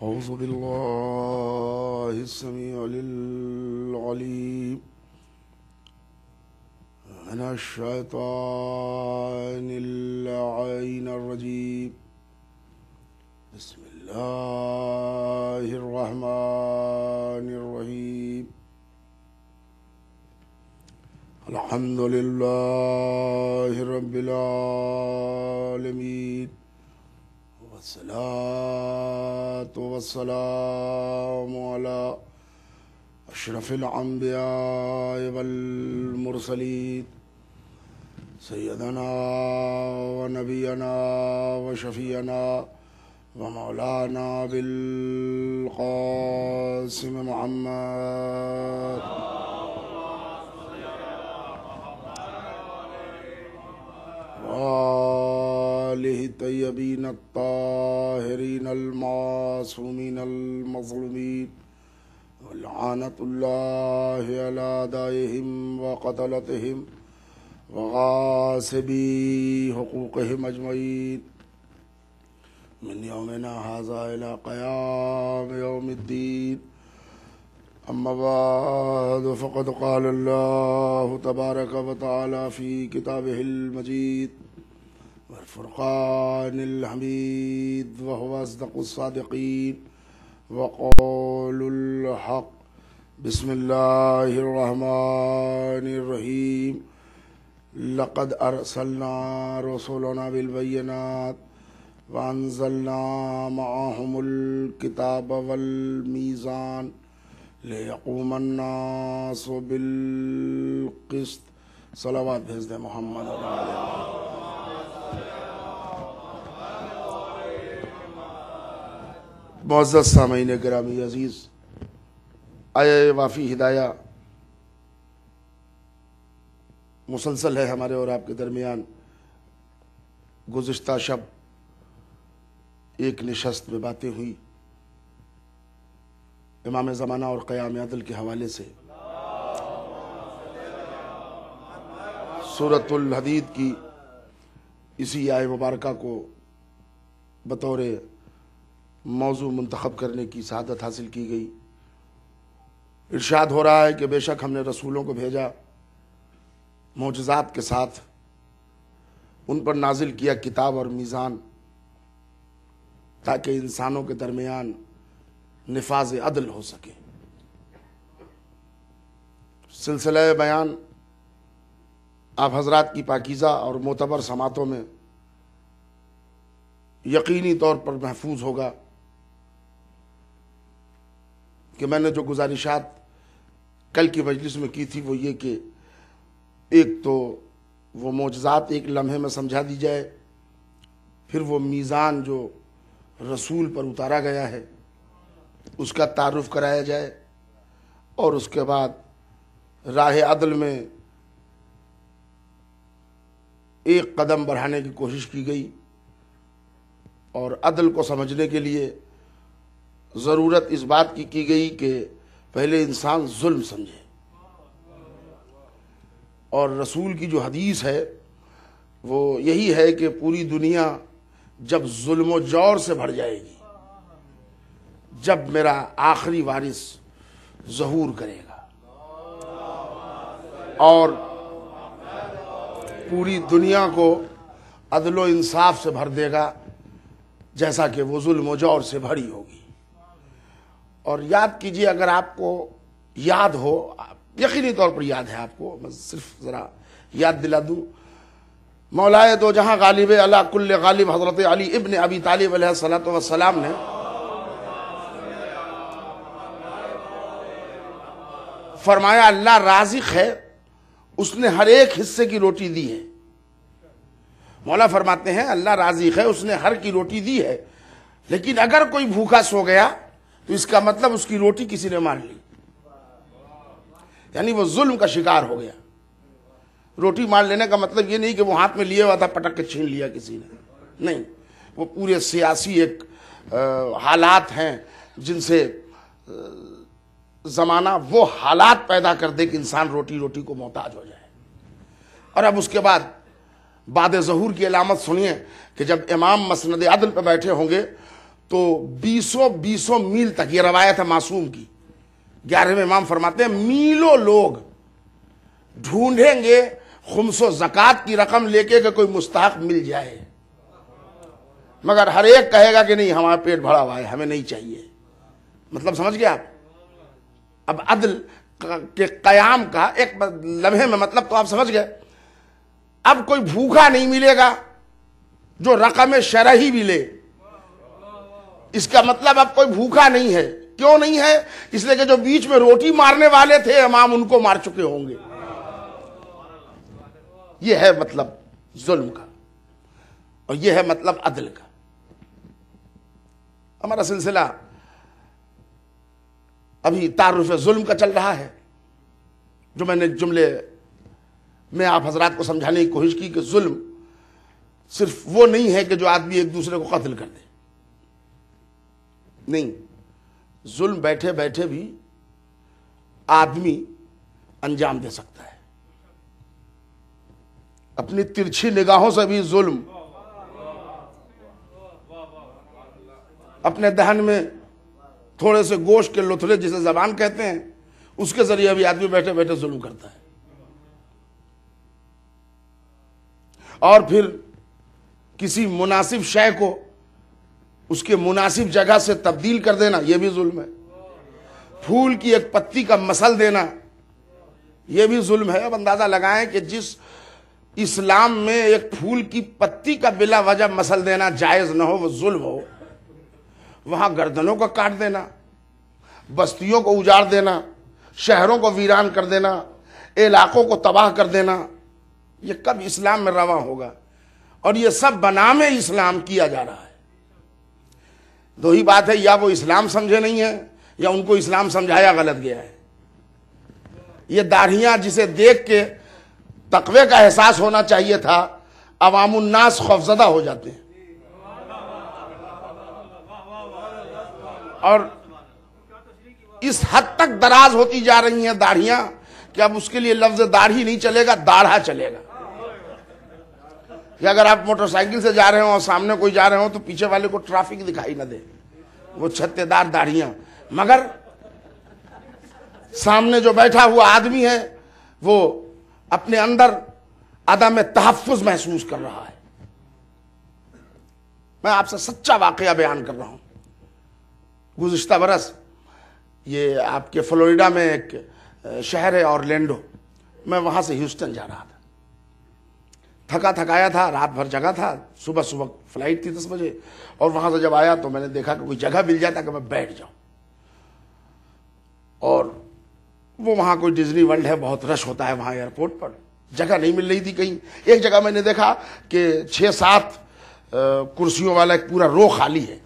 أعوذ بالله السميع العليم من الشيطان اللعين الرجيم. بسم الله الرحمن الرحيم. الحمد لله رب العالمين، والصلاة والسلام على أشرف الأنبياء والمرسلين سيدنا ونبينا وشفيعنا ومولانا بالقاسم محمد وآله الطيبين الطاهرين المعصومين المظلومين، ولعنة الله على أعدائهم وقتلتهم وغاصبي حقوقهم أجمعين من يومنا هذا إلى قيام يوم الدين. أما بعد، فقد قال الله تبارك وتعالى في كتابه المجيد والفرقان الحميد وهو أصدق الصادقين وقول الحق. بسم الله الرحمن الرحيم. لقد أرسلنا رسلنا بالبينات وأنزلنا معهم الكتاب والميزان ليقوم الناس بالقسط. صلوات بھیج دیں محمد اور آل محمد. معزز سامعین گرامی عزیز، آیہ وافی ہدایہ مسلسل ہے ہمارے اور آپ کے درمیان. گزشتہ شب ایک نشست میں باتیں ہوئی امام زمانہ اور قیام عدل کے حوالے سے. سورۃ الحدید کی اسی آیہ مبارکہ کو بطور موضوع منتخب کرنے کی سعادت حاصل کی گئی. ارشاد ہو رہا ہے کہ بے شک ہم نے رسولوں کو بھیجا معجزات کے ساتھ، ان پر نازل کیا کتاب اور میزان تاکہ انسانوں کے درمیان نفاذ عدل ہو سکے. سلسلہ بیان آپ حضرات کی پاکیزہ اور معتبر سماعتوں میں یقینی طور پر محفوظ ہوگا کہ میں نے جو گزارشات کل کی مجلس میں کی تھی وہ یہ کہ ایک تو وہ معجزات ایک لمحے میں سمجھا دی جائے، پھر وہ میزان جو رسول پر اتارا گیا ہے اس کا تعارف کرایا جائے، اور اس کے بعد راہ عدل میں ایک قدم بڑھانے کی کوشش کی گئی، اور عدل کو سمجھنے کے لیے ضرورت اس بات کی گئی کہ پہلے انسان ظلم سمجھے. اور رسول کی جو حدیث ہے وہ یہی ہے کہ پوری دنیا جب ظلم و جور سے بھر جائے گی، جب میرا آخری وارث ظہور کرے گا اور پوری دنیا کو عدل و انصاف سے بھر دے گا جیسا کہ وہ ظلم و جور سے بھری ہوگی. اور یاد کیجئے، اگر آپ کو یاد ہو، یقینی طور پر یاد ہے آپ کو، میں صرف ذرا یاد دلا دوں، مولائے دو جہاں غالب علی کل غالب حضرت علی ابن ابی طالب علیہ السلام نے فرمایا اللہ رازق ہے، اس نے ہر ایک حصے کی روٹی دی ہے. مولا فرماتے ہیں اللہ رازق ہے، اس نے ہر کی روٹی دی ہے، لیکن اگر کوئی بھوکا سو گیا تو اس کا مطلب اس کی روٹی کسی نے مار لی، یعنی وہ ظلم کا شکار ہو گیا. روٹی مار لینے کا مطلب یہ نہیں کہ وہ ہاتھ میں لیے ہوا تھا پٹک کے چھین لیا کسی نے، نہیں، وہ پورے سیاسی ایک حالات ہیں جن سے زمانہ وہ حالات پیدا کر دے کہ انسان روٹی کو محتاج ہو جائے. اور اب اس کے بعد ظہور کی علامت سنیے کہ جب امام مسند عدل پہ بیٹھے ہوں گے تو بیسوں میل تک، یہ روایت ہے معصوم کی، 11ویں امام فرماتے ہیں میلوں لوگ ڈھونڈیں گے خمس و زکوٰۃ کی رقم لے کے کہ کوئی مستحق مل جائے، مگر ہر ایک کہے گا کہ نہیں ہمارا پیٹ بھرا ہوا ہے، ہمیں نہیں چاہیے۔ مطلب سمجھ گئے آپ؟ اب عدل کے قیام کا ایک لمحے میں مطلب تو آپ سمجھ گئے۔ اب کوئی بھوکا نہیں ملے گا جو رقم شرعی بھی لے، اس کا مطلب اب کوئی بھوکا نہیں ہے۔ کیوں نہیں ہے؟ اس لیے کہ جو بیچ میں روٹی مارنے والے تھے امام ان کو مار چکے ہوں گے۔ یہ ہے مطلب ظلم کا، اور یہ ہے مطلب عدل کا۔ ہمارا سلسلہ ابھی تعارف ظلم کا چل رہا ہے، جو میں نے جملے میں آپ حضرات کو سمجھانے کی کوشش کی کہ ظلم صرف وہ نہیں ہے کہ جو آدمی ایک دوسرے کو قتل کر دے، نہیں، ظلم بیٹھے بیٹھے بھی آدمی انجام دے سکتا ہے، اپنی ترچھی نگاہوں سے بھی ظلم، اپنے دہن میں تھوڑے سے گوشت کے لتھڑے جسے زبان کہتے ہیں اس کے ذریعے بھی آدمی بیٹھے بیٹھے ظلم کرتا ہے، اور پھر کسی مناسب شے کو اس کے مناسب جگہ سے تبدیل کر دینا یہ بھی ظلم ہے، پھول کی ایک پتی کا مسل دینا یہ بھی ظلم ہے۔ اب اندازہ لگائیں کہ جس اسلام میں ایک پھول کی پتی کا بلا وجہ مسل دینا جائز نہ ہو، وہ ظلم ہو، وہاں گردنوں کو کاٹ دینا، بستیوں کو اجاڑ دینا، شہروں کو ویران کر دینا، علاقوں کو تباہ کر دینا، یہ کب اسلام میں رواں ہوگا؟ اور یہ سب بنام اسلام کیا جا رہا ہے۔ دو ہی بات ہے، یا وہ اسلام سمجھے نہیں ہیں یا ان کو اسلام سمجھایا غلط گیا ہے۔ یہ داڑھیاں جسے دیکھ کے تقوی کا احساس ہونا چاہیے تھا، عوام الناس خوفزدہ ہو جاتے ہیں، اور اس حد تک دراز ہوتی جا رہی ہیں داڑھیاں کہ اب اس کے لیے لفظ داڑھی نہیں چلے گا، داڑھا چلے گا۔ کہ اگر آپ موٹر سائیکل سے جا رہے ہوں اور سامنے کوئی جا رہے ہوں تو پیچھے والے کو ٹریفک دکھائی نہ دے، وہ چھتے دار داڑھیاں، مگر سامنے جو بیٹھا ہوا آدمی ہے وہ اپنے اندر عدم تحفظ محسوس کر رہا ہے۔ میں آپ سے سچا واقعہ بیان کر رہا ہوں۔ گزشتہ برس یہ آپ کے فلوریڈا میں ایک شہر ہے اورلینڈو، میں وہاں سے ہیوسٹن جا رہا تھا، تھکا تھکایا تھا، رات بھر جگا تھا، صبح فلائٹ تھی 10 بجے، اور وہاں سے جب آیا تو میں نے دیکھا کہ کوئی جگہ مل جاتا کہ میں بیٹھ جاؤں، اور وہ وہاں کوئی ڈزنی ورلڈ ہے، بہت رش ہوتا ہے وہاں ایئرپورٹ پر، جگہ نہیں مل رہی تھی کہیں۔ ایک جگہ میں نے دیکھا کہ 6-7 کرسیوں والا ایک پورا رو خالی ہے،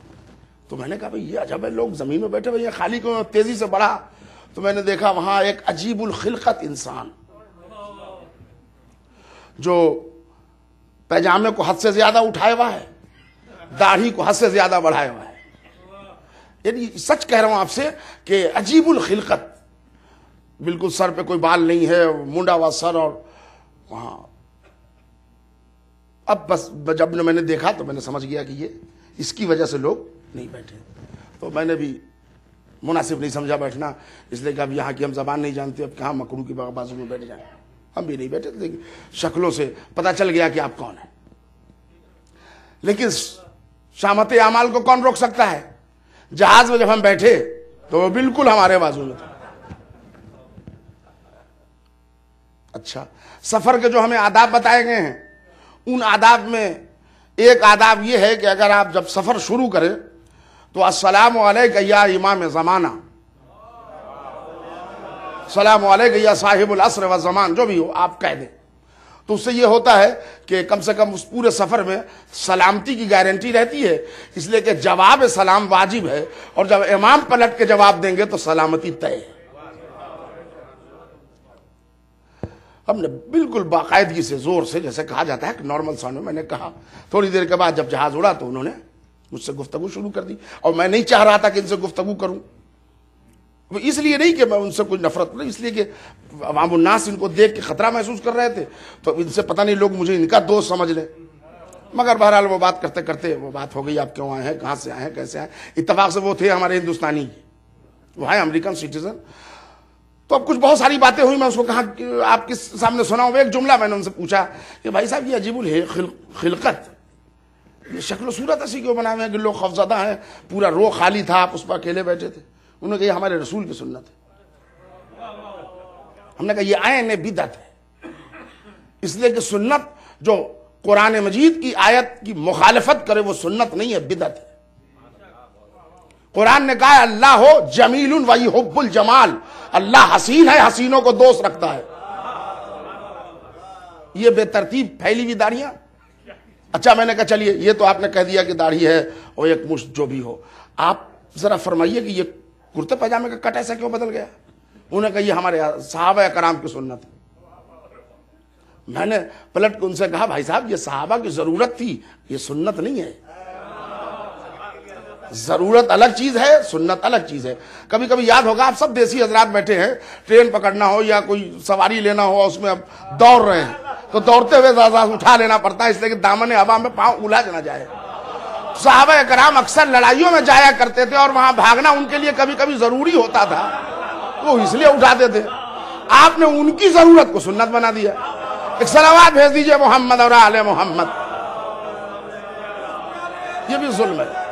تو میں نے کہا بھئی یہ عجب ہے، لوگ زمین میں بیٹھے ہوئے ہیں، خالی کیوں؟ تیزی سے بڑھا تو میں نے دیکھا وہاں ایک عجیب الخلقت انسان جو پیجامے کو حد سے زیادہ اٹھائے ہوا ہے، داڑھی کو حد سے زیادہ بڑھائے ہوا ہے، یعنی سچ کہہ رہا ہوں آپ سے کہ عجیب الخلقت، بالکل سر پہ کوئی بال نہیں ہے، منڈا ہوا سر، اور وہاں اب بس جب میں نے دیکھا تو میں نے سمجھ گیا کہ یہ اس کی وجہ سے لوگ نہیں بیٹھے، تو میں نے بھی مناسب نہیں سمجھا بیٹھنا، اس لیے کہ اب یہاں کی ہم زبان نہیں جانتے، اب کہاں مکرو کی بازو میں بیٹھ جائیں، ہم بھی نہیں بیٹھے، لیکن شکلوں سے پتہ چل گیا کہ آپ کون ہیں۔ لیکن شامت اعمال کو کون روک سکتا ہے؟ جہاز میں جب ہم بیٹھے تو وہ بالکل ہمارے بازو میں تھا۔ اچھا، سفر کے جو ہمیں آداب بتائے گئے ہیں، ان آداب میں ایک آداب یہ ہے کہ اگر آپ جب سفر شروع کریں تو السلام علیکم یا امام زمانہ، السلام علیکم یا صاحب العصر والزمان، جو بھی ہو آپ کہہ دیں، تو اس سے یہ ہوتا ہے کہ کم سے کم اس پورے سفر میں سلامتی کی گارنٹی رہتی ہے، اس لیے کہ جواب سلام واجب ہے، اور جب امام پلٹ کے جواب دیں گے تو سلامتی طے ہے۔ ہم نے بالکل باقاعدگی سے زور سے، جیسے کہا جاتا ہے کہ نارمل ساؤنڈ میں، میں نے کہا۔ تھوڑی دیر کے بعد جب جہاز اڑا تو انہوں نے مجھ سے گفتگو شروع کر دی، اور میں نہیں چاہ رہا تھا کہ ان سے گفتگو کروں، اس لیے نہیں کہ میں ان سے کوئی نفرت نہیں، اس لیے کہ عوام الناس ان کو دیکھ کے خطرہ محسوس کر رہے تھے، تو ان سے پتہ نہیں لوگ مجھے ان کا دوست سمجھ لیں، مگر بہرحال وہ بات کرتے کرتے وہ بات ہو گئی، آپ کیوں آئے ہیں، کہاں سے آئے ہیں، کیسے آئے. اتفاق سے وہ تھے ہمارے ہندوستانی، وہ ہیں امریکن سٹیزن. تو اب کچھ بہت ساری باتیں ہوئی، میں اس کو کہا آپ کے سامنے سناؤں. ایک جملہ میں نے ان سے پوچھا کہ بھائی صاحب یہ عجیب الخلقت، یہ شکل و صورت ایسی کیوں بنائے ہیں کہ لوگ خوفزدہ ہیں، پورا رو خالی تھا، آپ اس پر اکیلے بیٹھے تھے. انہوں نے کہا یہ ہمارے رسول کی سنت ہے. ہم نے کہا یہ عین بدعت ہے، اس لیے کہ سنت جو قرآن مجید کی آیت کی مخالفت کرے وہ سنت نہیں ہے، بدعت ہے. قرآن نے کہا ہے اللہ ہو جمیل ویحب الجمال، اللہ حسین ہے، حسینوں کو دوست رکھتا ہے. یہ بے ترتیب پھیلی ہوئی داڑھیاں. اچھا میں نے کہا چلیے یہ تو آپ نے کہہ دیا کہ داڑھی ہے اور ایک مشت جو بھی ہو، آپ ذرا فرمائیے کہ یہ کرتے پاجامے کا کٹ ایسا کیوں بدل گیا؟ انہوں نے کہا یہ ہمارے صحابہ کرام کی سنت ہے. میں نے پلٹ کے ان سے کہا بھائی صاحب یہ صحابہ کی ضرورت تھی، یہ سنت نہیں ہے. ضرورت الگ چیز ہے، سنت الگ چیز ہے. کبھی کبھی یاد ہوگا آپ سب دیسی حضرات بیٹھے ہیں، ٹرین پکڑنا ہو یا کوئی سواری لینا ہو، اس میں اب دوڑ رہے ہیں تو دوڑتے ہوئے زیادہ اٹھا لینا پڑتا ہے، اس لیے کہ دامن ہوا میں پاؤں الجھ نہ جائے. صحابہ کرام اکثر لڑائیوں میں جایا کرتے تھے اور وہاں بھاگنا ان کے لیے کبھی کبھی ضروری ہوتا تھا، تو اس لیے اٹھاتے تھے. آپ نے ان کی ضرورت کو سنت بنا دیا. ایک صلوات بھیج دیجئے محمد اور آل محمد. یہ بھی ظلم ہے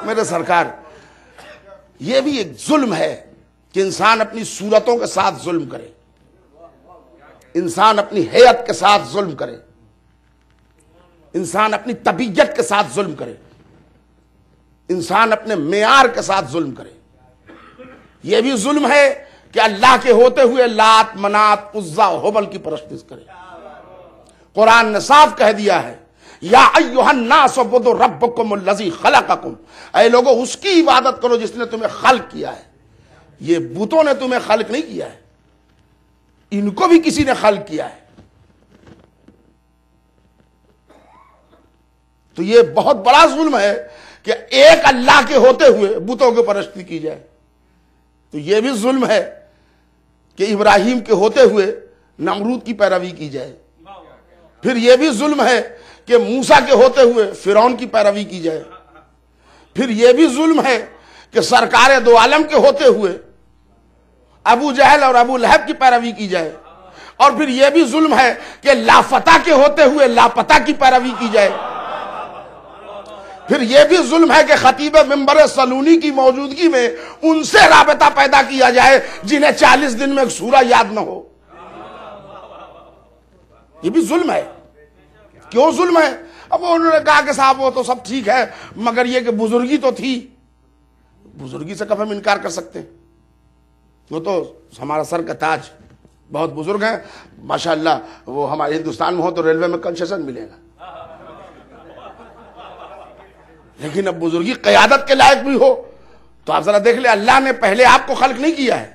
میرے سرکار. یہ بھی ایک ظلم ہے کہ انسان اپنی صورتوں کے ساتھ ظلم کرے، انسان اپنی حیت کے ساتھ ظلم کرے، انسان اپنی طبیعت کے ساتھ ظلم کرے، انسان اپنے معیار کے ساتھ ظلم کرے. یہ بھی ظلم ہے کہ اللہ کے ہوتے ہوئے لات منات عزا حبل کی پرستش کرے. قرآن نے صاف کہہ دیا ہے یا ایھا الناس اعبدوا ربکم الذی خلقکم، اے لوگوں اس کی عبادت کرو جس نے تمہیں خلق کیا ہے. یہ بتوں نے تمہیں خلق نہیں کیا ہے، ان کو بھی کسی نے خلق کیا ہے. تو یہ بہت بڑا ظلم ہے کہ ایک اللہ کے ہوتے ہوئے بتوں کی پرستی کی جائے. تو یہ بھی ظلم ہے کہ ابراہیم کے ہوتے ہوئے نمرود کی پیروی کی جائے. پھر یہ بھی ظلم ہے کہ موسیٰ کے ہوتے ہوئے فرعون کی پیروی کی جائے. پھر یہ بھی ظلم ہے کہ سرکار دو عالم کے ہوتے ہوئے ابو جہل اور ابو لہب کی پیروی کی جائے. اور پھر یہ بھی ظلم ہے کہ لافتہ کے ہوتے ہوئے لاپتہ کی پیروی کی جائے. پھر یہ بھی ظلم ہے کہ خطیب منبر سلونی کی موجودگی میں ان سے رابطہ پیدا کیا جائے جنہیں 40 دن میں ایک سورہ یاد نہ ہو. یہ بھی ظلم ہے. کیوں ظلم ہے؟ اب انہوں نے کہا کہ صاحب وہ تو سب ٹھیک ہے مگر یہ کہ بزرگی تو تھی. بزرگی سے کب ہم انکار کر سکتے ہیں؟ وہ تو ہمارا سر کا تاج، بہت بزرگ ہیں ماشاءاللہ. وہ ہمارے ہندوستان میں ہو تو ریلوے میں کنسیشن ملے گا، لیکن اب بزرگی قیادت کے لائق بھی ہو تو آپ ذرا دیکھ لیں اللہ نے پہلے آپ کو خلق نہیں کیا ہے،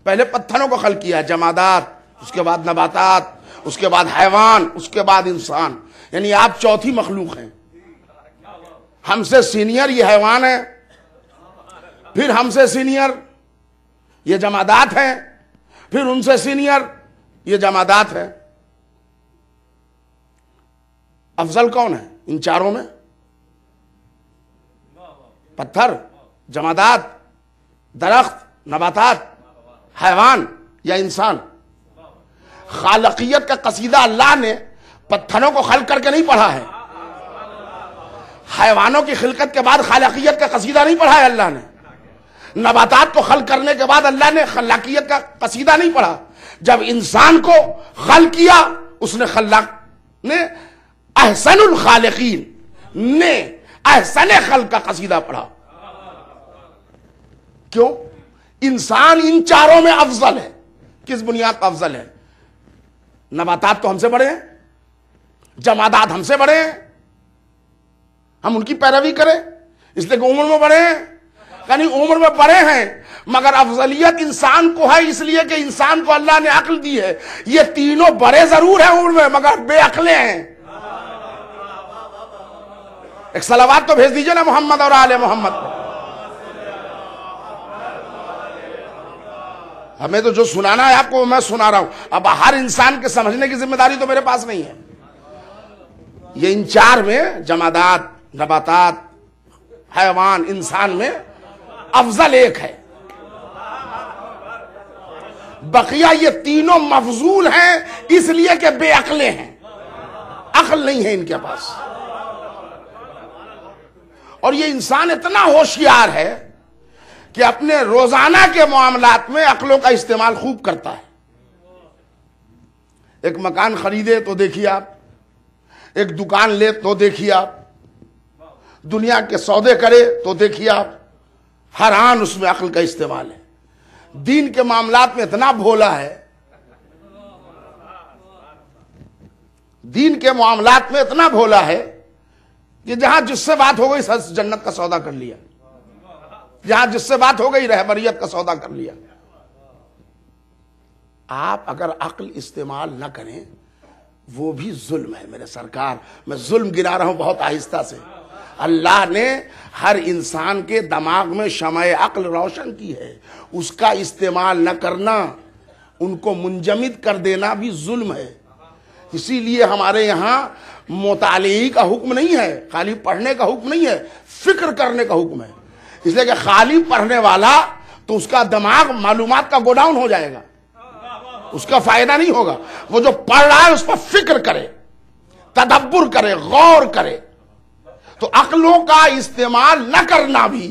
پہلے پتھروں کو خلق کیا ہے، جمادات، اس کے بعد نباتات، اس کے بعد حیوان، اس کے بعد انسان. یعنی آپ چوتھی مخلوق ہیں. ہم سے سینئر یہ حیوان ہے، پھر ہم سے سینئر یہ جمادات ہیں، پھر ان سے سینئر یہ جمادات ہیں. افضل کون ہے ان چاروں میں؟ پتھر، جمادات، درخت، نباتات، حیوان یا انسان؟ خالقیت کا قصیدہ اللہ نے پتھروں کو خلق کر کے نہیں پڑھا ہے، حیوانوں کی خلقت کے بعد خالقیت کا قصیدہ نہیں پڑھا ہے اللہ نے، نباتات کو خلق کرنے کے بعد اللہ نے خلاقیت کا قصیدہ نہیں پڑھا. جب انسان کو خلق کیا اس نے خلاق نے احسن الخالقین نے احسن خلق کا قصیدہ پڑھا. کیوں؟ انسان ان چاروں میں افضل ہے. کس بنیاد پر افضل ہے؟ نباتات تو ہم سے بڑے ہیں، جمادات ہم سے بڑے ہیں، ہم ان کی پیروی کریں اس لیے کہ عمر میں بڑے ہیں. یعنی عمر میں بڑے ہیں مگر افضلیت انسان کو ہے اس لیے کہ انسان کو اللہ نے عقل دی ہے. یہ تینوں بڑے ضرور ہیں عمر میں مگر بے عقلیں ہیں. ایک صلوات تو بھیج دیجئے نا محمد اور آل محمد کو. ہمیں تو جو سنانا ہے آپ کو میں سنا رہا ہوں. اب ہر انسان کے سمجھنے کی ذمہ داری تو میرے پاس نہیں ہے. یہ ان چار میں جمادات، نباتات، حیوان، انسان میں افضل ایک ہے. بقیہ یہ تینوں مفضول ہیں اس لیے کہ بے عقلیں ہیں، عقل نہیں ہے ان کے پاس. اور یہ انسان اتنا ہوشیار ہے کہ اپنے روزانہ کے معاملات میں عقلوں کا استعمال خوب کرتا ہے. ایک مکان خریدے تو دیکھیے آپ، ایک دکان لے تو دیکھیے آپ، دنیا کے سودے کرے تو دیکھیے آپ، ہر آن اس میں عقل کا استعمال ہے. دین کے معاملات میں اتنا بھولا ہے، دین کے معاملات میں اتنا بھولا ہے کہ جہاں جس سے بات ہو گئی جنت کا سودا کر لیا، جہاں جس سے بات ہو گئی رہبریت کا سودا کر لیا. آپ اگر عقل استعمال نہ کریں وہ بھی ظلم ہے. میرے سرکار، میں ظلم گرا رہا ہوں بہت آہستہ سے. اللہ نے ہر انسان کے دماغ میں شمع عقل روشن کی ہے، اس کا استعمال نہ کرنا، ان کو منجمد کر دینا بھی ظلم ہے. اسی لیے ہمارے یہاں مطالعے کا حکم نہیں ہے، خالی پڑھنے کا حکم نہیں ہے، فکر کرنے کا حکم ہے. اس لیے کہ خالی پڑھنے والا تو اس کا دماغ معلومات کا گوڈاؤن ہو جائے گا، اس کا فائدہ نہیں ہوگا. وہ جو پڑھ رہا ہے اس پر فکر کرے، تدبر کرے، غور کرے. تو عقلوں کا استعمال نہ کرنا بھی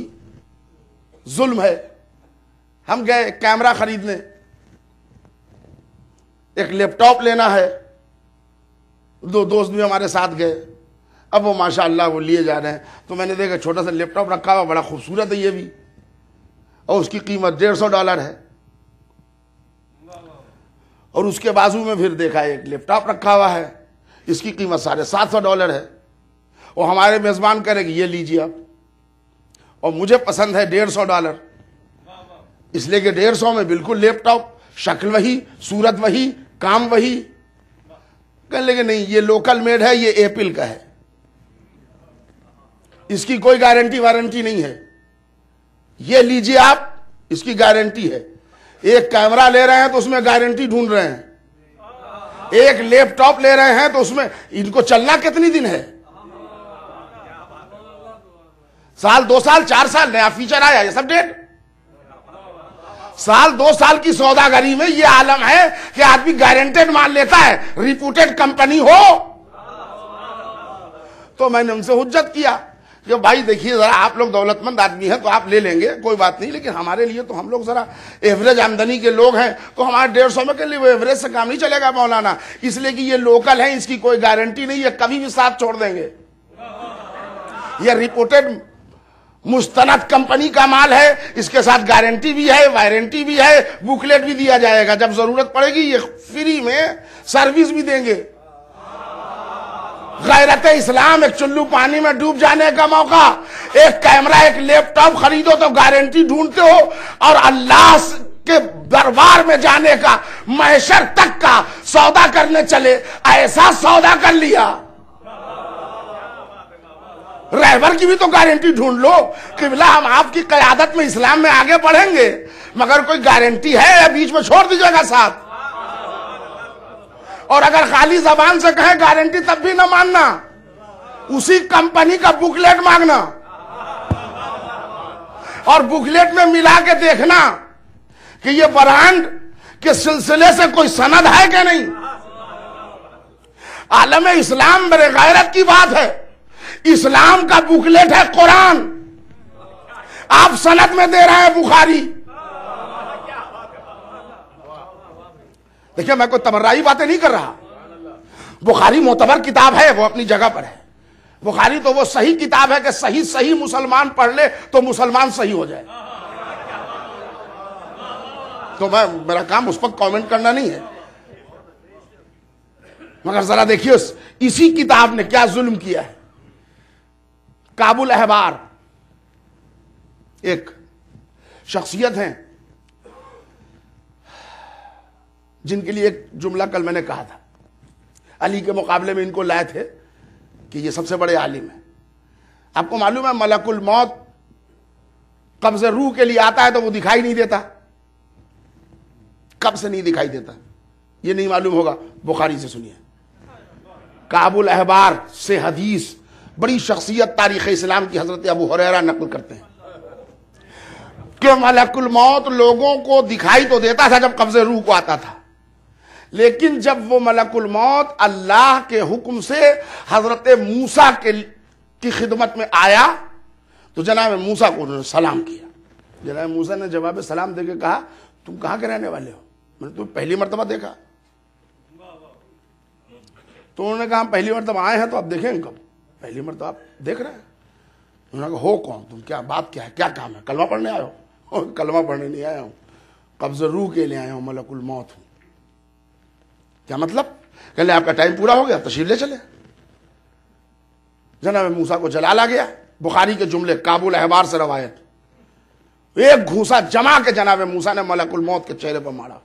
ظلم ہے. ہم گئے کیمرہ خریدنے، ایک لیپ ٹاپ لینا ہے، دو دوست بھی ہمارے ساتھ گئے. اب وہ ماشاءاللہ وہ لیے جا رہے ہیں تو میں نے دیکھا چھوٹا سا لیپ ٹاپ رکھا ہوا، بڑا خوبصورت ہے یہ بھی، اور اس کی قیمت $150 ہے. اور اس کے بازو میں پھر دیکھا ایک لیپ ٹاپ رکھا ہوا ہے، اس کی قیمت $750 ہے. اور ہمارے میزبان کرے کہ یہ لیجیے آپ، اور مجھے پسند ہے $150، اس لیے کہ 150 میں بالکل لیپ ٹاپ، شکل وہی، صورت وہی، کام وہی. کہنے لگے نہیں یہ لوکل میڈ ہے، یہ ایپل کا ہے، اس کی کوئی گارنٹی وارنٹی نہیں ہے، یہ لیجیے آپ، اس کی گارنٹی ہے. ایک کیمرہ لے رہے ہیں تو اس میں گارنٹی ڈھونڈ رہے ہیں، ایک لیپ ٹاپ لے رہے ہیں تو اس میں ان کو چلنا کتنی دن ہے، سال 2 سال 4 سال، نیا فیچر آیا، یہ سب ڈیٹ. سال 2 سال کی سوداگری میں یہ عالم ہے کہ آدمی گارنٹیڈ مال لیتا ہے، ریپوٹیڈ کمپنی ہو. تو میں نے ان سے حجت کیا کہ بھائی دیکھیے ذرا، آپ لوگ دولت مند آدمی ہیں تو آپ لے لیں گے، کوئی بات نہیں، لیکن ہمارے لیے تو ہم لوگ ذرا ایوریج آمدنی کے لوگ ہیں، تو ہمارے 150 میں کے لیے وہ ایوریج سے کام نہیں چلے گا مولانا، اس لیے کہ یہ لوکل ہے، اس کی کوئی گارنٹی نہیں ہے، کبھی بھی ساتھ چھوڑ دیں گے. یہ ریپورٹڈ مستند کمپنی کا مال ہے، اس کے ساتھ گارنٹی بھی ہے، وارنٹی بھی ہے، بکلیٹ بھی دیا جائے گا، جب ضرورت پڑے گی یہ فری میں سروس بھی دیں گے. غیرت اسلام، ایک چلو پانی میں ڈوب جانے کا موقع، ایک کیمرہ، ایک لیپ ٹاپ خریدو تو گارنٹی ڈھونڈتے ہو، اور اللہ کے دربار میں جانے کا، محشر تک کا سودا کرنے چلے، ایسا سودا کر لیا. رہبر کی بھی تو گارنٹی ڈھونڈ لو، قبلہ ہم آپ کی قیادت میں اسلام میں آگے بڑھیں گے، مگر کوئی گارنٹی ہے یا بیچ میں چھوڑ دیجیے گا ساتھ. اور اگر خالی زبان سے کہیں گارنٹی تب بھی نہ ماننا، اسی کمپنی کا بکلیٹ مانگنا، اور بکلیٹ میں ملا کے دیکھنا کہ یہ برانڈ کے سلسلے سے کوئی سند ہے کہ نہیں. عالم اسلام میرے غیرت کی بات ہے، اسلام کا بکلیٹ ہے قرآن، آپ سند میں دے رہے ہیں بخاری. دیکھیں میں کوئی تبرعی باتیں نہیں کر رہا، بخاری معتبر کتاب ہے، وہ اپنی جگہ پر ہے. بخاری تو وہ صحیح کتاب ہے کہ صحیح مسلمان پڑھ لے تو مسلمان صحیح ہو جائے. تو میرا کام اس پر کامنٹ کرنا نہیں ہے، مگر ذرا دیکھیے اسی کتاب نے کیا ظلم کیا ہے. کابل احبار ایک شخصیت ہیں جن کے لیے ایک جملہ کل میں نے کہا تھا، علی کے مقابلے میں ان کو لائے تھے کہ یہ سب سے بڑے عالم ہیں. آپ کو معلوم ہے ملک الموت قبض روح کے لیے آتا ہے تو وہ دکھائی نہیں دیتا. کب سے نہیں دکھائی دیتا یہ نہیں معلوم ہوگا، بخاری سے سنیے. کعب الاحبار سے حدیث، بڑی شخصیت تاریخ اسلام کی حضرت ابو ہریرہ نقل کرتے ہیں کہ ملک الموت لوگوں کو دکھائی تو دیتا تھا جب قبض روح کو آتا تھا، لیکن جب وہ ملک الموت اللہ کے حکم سے حضرت موسیٰ کی خدمت میں آیا تو جناب موسیٰ کو انہوں نے سلام کیا۔ جناب موسیٰ نے جواب سلام دے کے کہا تم کہاں کے رہنے والے ہو؟ میں نے تمہیں پہلی مرتبہ دیکھا۔ تو انہوں نے کہا ہم پہلی مرتبہ آئے ہیں تو آپ دیکھیں کب؟ پہلی مرتبہ آپ دیکھ رہے ہیں؟ انہوں نے کہا ہو کون تم، کیا بات کیا ہے، کیا کام ہے؟ کلمہ پڑھنے آئے ہو؟ کلمہ پڑھنے نہیں آیا ہوں، قبض روح کے لیے آیا ہوں، ملک الموت ہوں۔ کیا مطلب؟ کہ لیں آپ کا ٹائم پورا ہو گیا، تشریف لے چلے۔ جناب موسیٰ کو جلال آ گیا۔ بخاری کے جملے، کعب الاحبار سے روایت، ایک گھوسا جما کے جناب موسیٰ نے ملک الموت کے چہرے پر مارا،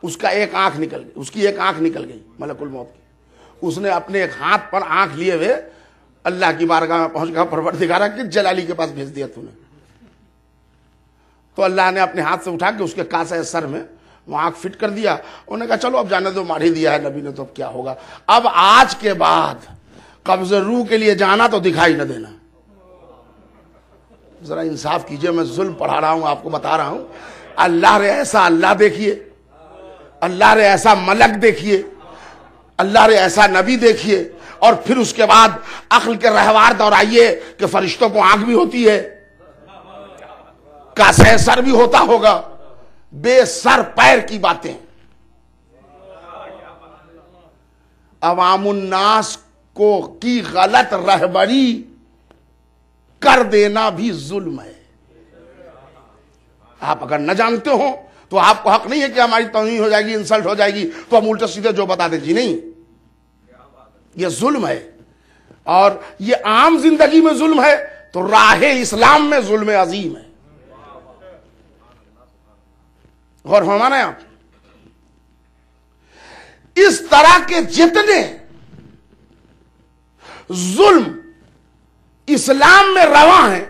اس کا ایک آنکھ نکل گئی، اس کی ایک آنکھ نکل گئی ملک الموت کی۔ اس نے اپنے ایک ہاتھ پر آنکھ لیے ہوئے اللہ کی بارگاہ میں پہنچ گیا، پروردگارہ کس جلالی کے پاس بھیج دیا تو نے؟ تو اللہ نے اپنے ہاتھ سے اٹھا کے اس کے کاسے سر میں وہ آنکھ فٹ کر دیا۔ انہوں نے کہا چلو اب جانے دو، مار ہی دیا ہے نبی نے تو اب کیا ہوگا، اب آج کے بعد قبض روح کے لیے جانا تو دکھائی نہ دینا۔ ذرا انصاف کیجئے، میں ظلم پڑھا رہا ہوں، آپ کو بتا رہا ہوں۔ اللہ رے ایسا اللہ دیکھیے، اللہ رے ایسا ملک دیکھیے، اللہ رے ایسا نبی دیکھیے، اور پھر اس کے بعد عقل کے رہوار دورائیے کہ فرشتوں کو آنکھ بھی ہوتی ہے، کاسے سر بھی ہوتا ہوگا، بے سر پیر کی باتیں۔ عوام الناس کو کی غلط رہبری کر دینا بھی ظلم ہے۔ آپ اگر نہ جانتے ہو تو آپ کو حق نہیں ہے کہ ہماری توہین ہو جائے گی، انسلٹ ہو جائے گی تو ہم الٹا سیدھے جو بتا دیں، جی نہیں، یہ ظلم ہے۔ اور یہ عام زندگی میں ظلم ہے تو راہ اسلام میں ظلم عظیم ہے۔ غور فرمانا ہے آپ، اس طرح کے جتنے ظلم اسلام میں رواں ہیں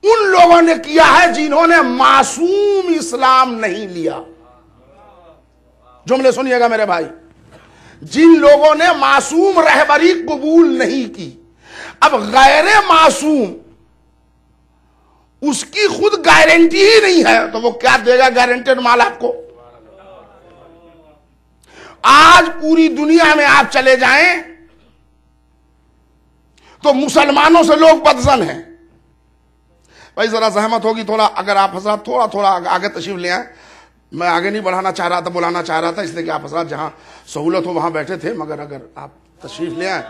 ان لوگوں نے کیا ہے جنہوں نے معصوم اسلام نہیں لیا۔ جملے سنیے گا میرے بھائی، جن لوگوں نے معصوم رہبری قبول نہیں کی، اب غیر معصوم اس کی خود گارنٹی ہی نہیں ہے تو وہ کیا دے گا گارنٹیڈ مال آپ کو؟ آج پوری دنیا میں آپ چلے جائیں تو مسلمانوں سے لوگ بدظن ہیں۔ بھائی ذرا زحمت ہوگی تھوڑا، اگر آپ حضرات تھوڑا آگے تشریف لے آئیں۔ میں آگے نہیں بڑھانا چاہ رہا تھا، بلانا چاہ رہا تھا، اس لیے کہ آپ حضرات جہاں سہولت ہو وہاں بیٹھے تھے، مگر اگر آپ تشریف لے آئیں۔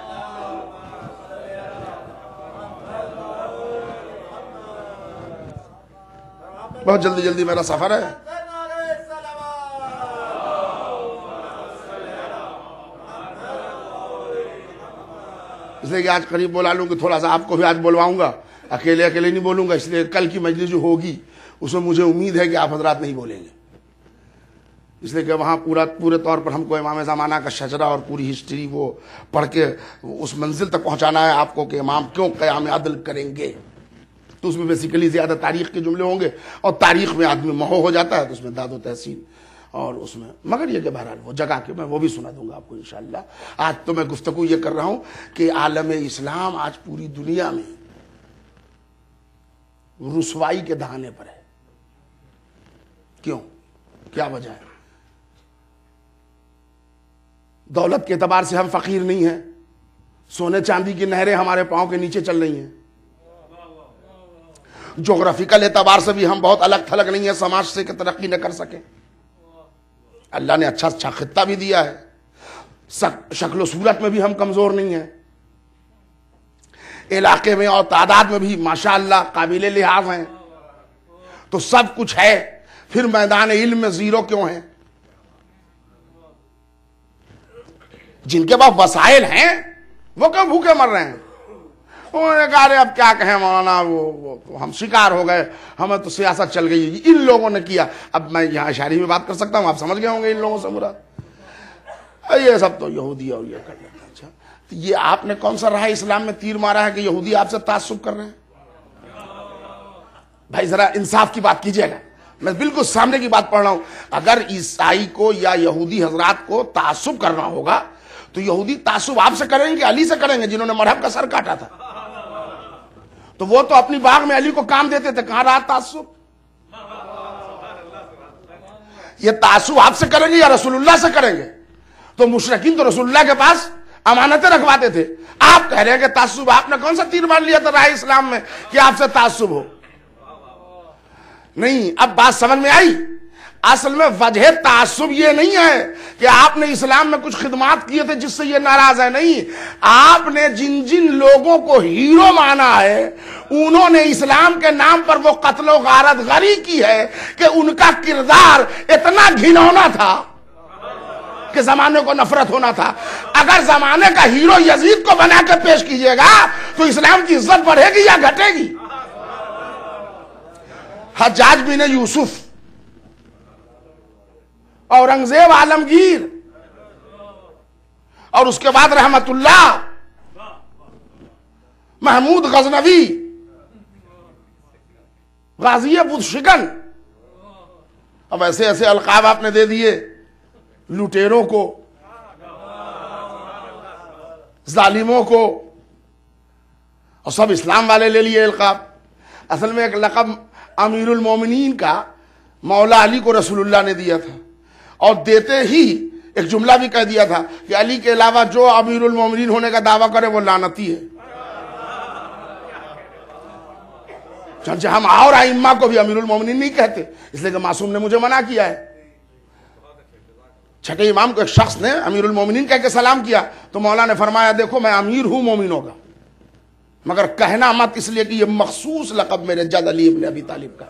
بہت جلدی جلدی میرا سفر ہے۔ اس لیے کہ آج قریب بولا لوں کہ تھوڑا سا آپ کو بھی آج بلواؤں گا، اکیلے نہیں بولوں گا، اس لیے کل کی مجلس جو ہوگی اس میں مجھے امید ہے کہ آپ حضرات نہیں بولیں گے، اس لیے کہ وہاں پورے طور پر ہم کو امام زمانہ کا شجرہ اور پوری ہسٹری وہ پڑھ کے اس منزل تک پہنچانا ہے آپ کو کہ امام کیوں قیام عدل کریں گے۔ تو اس میں بیسیکلی زیادہ تاریخ کے جملے ہوں گے، اور تاریخ میں آدمی مہو ہو جاتا ہے تو اس میں داد و تحسین اور اس میں، مگر یہ کہ بہرحال وہ جگہ کے میں وہ بھی سنا دوں گا آپ کو انشاءاللہ۔ آج تو میں گفتگو یہ کر رہا ہوں کہ عالم اسلام آج پوری دنیا میں رسوائی کے دہانے پر ہے۔ کیوں؟ کیا وجہ ہے؟ دولت کے اعتبار سے ہم فقیر نہیں ہیں، سونے چاندی کی نہریں ہمارے پاؤں کے نیچے چل رہی ہیں، جغرافیکل اعتبار سے بھی ہم بہت الگ تھلگ نہیں ہیں سماج سے کہ ترقی نہ کر سکیں۔ اللہ نے اچھا خطہ بھی دیا ہے، شکل و صورت میں بھی ہم کمزور نہیں ہیں، علاقے میں اور تعداد میں بھی ماشاءاللہ قابل لحاظ ہیں، تو سب کچھ ہے، پھر میدان علم میں زیرو کیوں ہیں؟ جن کے پاس وسائل ہیں وہ کیوں بھوکے مر رہے ہیں؟ انہوں نے کہا اب کیا کہیں مولانا، وہ ہم شکار ہو گئے، ہمیں تو سیاست چل گئی، ان لوگوں نے کیا۔ اب میں یہاں اشاری میں بات کر سکتا ہوں، آپ سمجھ گئے ہوں گے ان لوگوں سے مراد یہ سب تو یہودی اور یہ کر لیتے ہیں۔ اچھا تو یہ آپ نے کون سا راہ اسلام میں تیر مارا ہے کہ یہودی آپ سے تعصب کر رہے ہیں؟ بھائی ذرا انصاف کی بات کیجیے گا، میں بالکل سامنے کی بات پڑھ رہا ہوں۔ اگر عیسائی کو یا یہودی حضرات کو تعصب کرنا ہوگا تو یہودی تعصب آپ سے کریں گے علی سے کریں گے جنہوں نے مرہب کا سر کاٹا تھا؟ تو وہ تو اپنی باغ میں علی کو کام دیتے تھے، کہاں رہا تعصب؟ یہ تعصب آپ سے کریں گے یا رسول اللہ سے کریں گے؟ تو مشرکین تو رسول اللہ کے پاس امانتیں رکھواتے تھے، آپ کہہ رہے ہیں کہ تعصب، آپ نے کون سا تیر مار لیا تھا راہ اسلام میں کہ آپ سے تعصب ہو؟ نہیں، اب بات سمجھ میں آئی؟ اصل میں وجہ تعصب یہ نہیں ہے کہ آپ نے اسلام میں کچھ خدمات کیے تھے جس سے یہ ناراض ہے، نہیں، آپ نے جن جن لوگوں کو ہیرو مانا ہے انہوں نے اسلام کے نام پر وہ قتل و غارت غری کی ہے کہ ان کا کردار اتنا گھنونا تھا کہ زمانے کو نفرت ہونا تھا۔ اگر زمانے کا ہیرو یزید کو بنا کے پیش کیجئے گا تو اسلام کی عزت بڑھے گی یا گھٹے گی؟ حجاج بن یوسف، اورنگزیب عالمگیر، اور اس کے بعد رحمت اللہ محمود غزنوی، غازی بدھ شکن، اب ایسے ایسے القاب آپ نے دے دیے لٹیروں کو، ظالموں کو، اور سب اسلام والے لے لیے القاب۔ اصل میں ایک لقب امیر المومنین کا مولا علی کو رسول اللہ نے دیا تھا، اور دیتے ہی ایک جملہ بھی کہہ دیا تھا کہ علی کے علاوہ جو امیر المومنین ہونے کا دعویٰ کرے وہ لعنتی ہے۔ چنانچہ ہم اور ائمہ کو بھی امیر المومنین نہیں کہتے، اس لیے کہ معصوم نے مجھے منع کیا ہے۔ چھٹے امام کو ایک شخص نے امیر المومنین کہہ کے سلام کیا تو مولا نے فرمایا دیکھو میں امیر ہوں مومنوں کا، مگر کہنا مت، اس لیے کہ یہ مخصوص لقب میرے جد علی ابن ابی طالب کا۔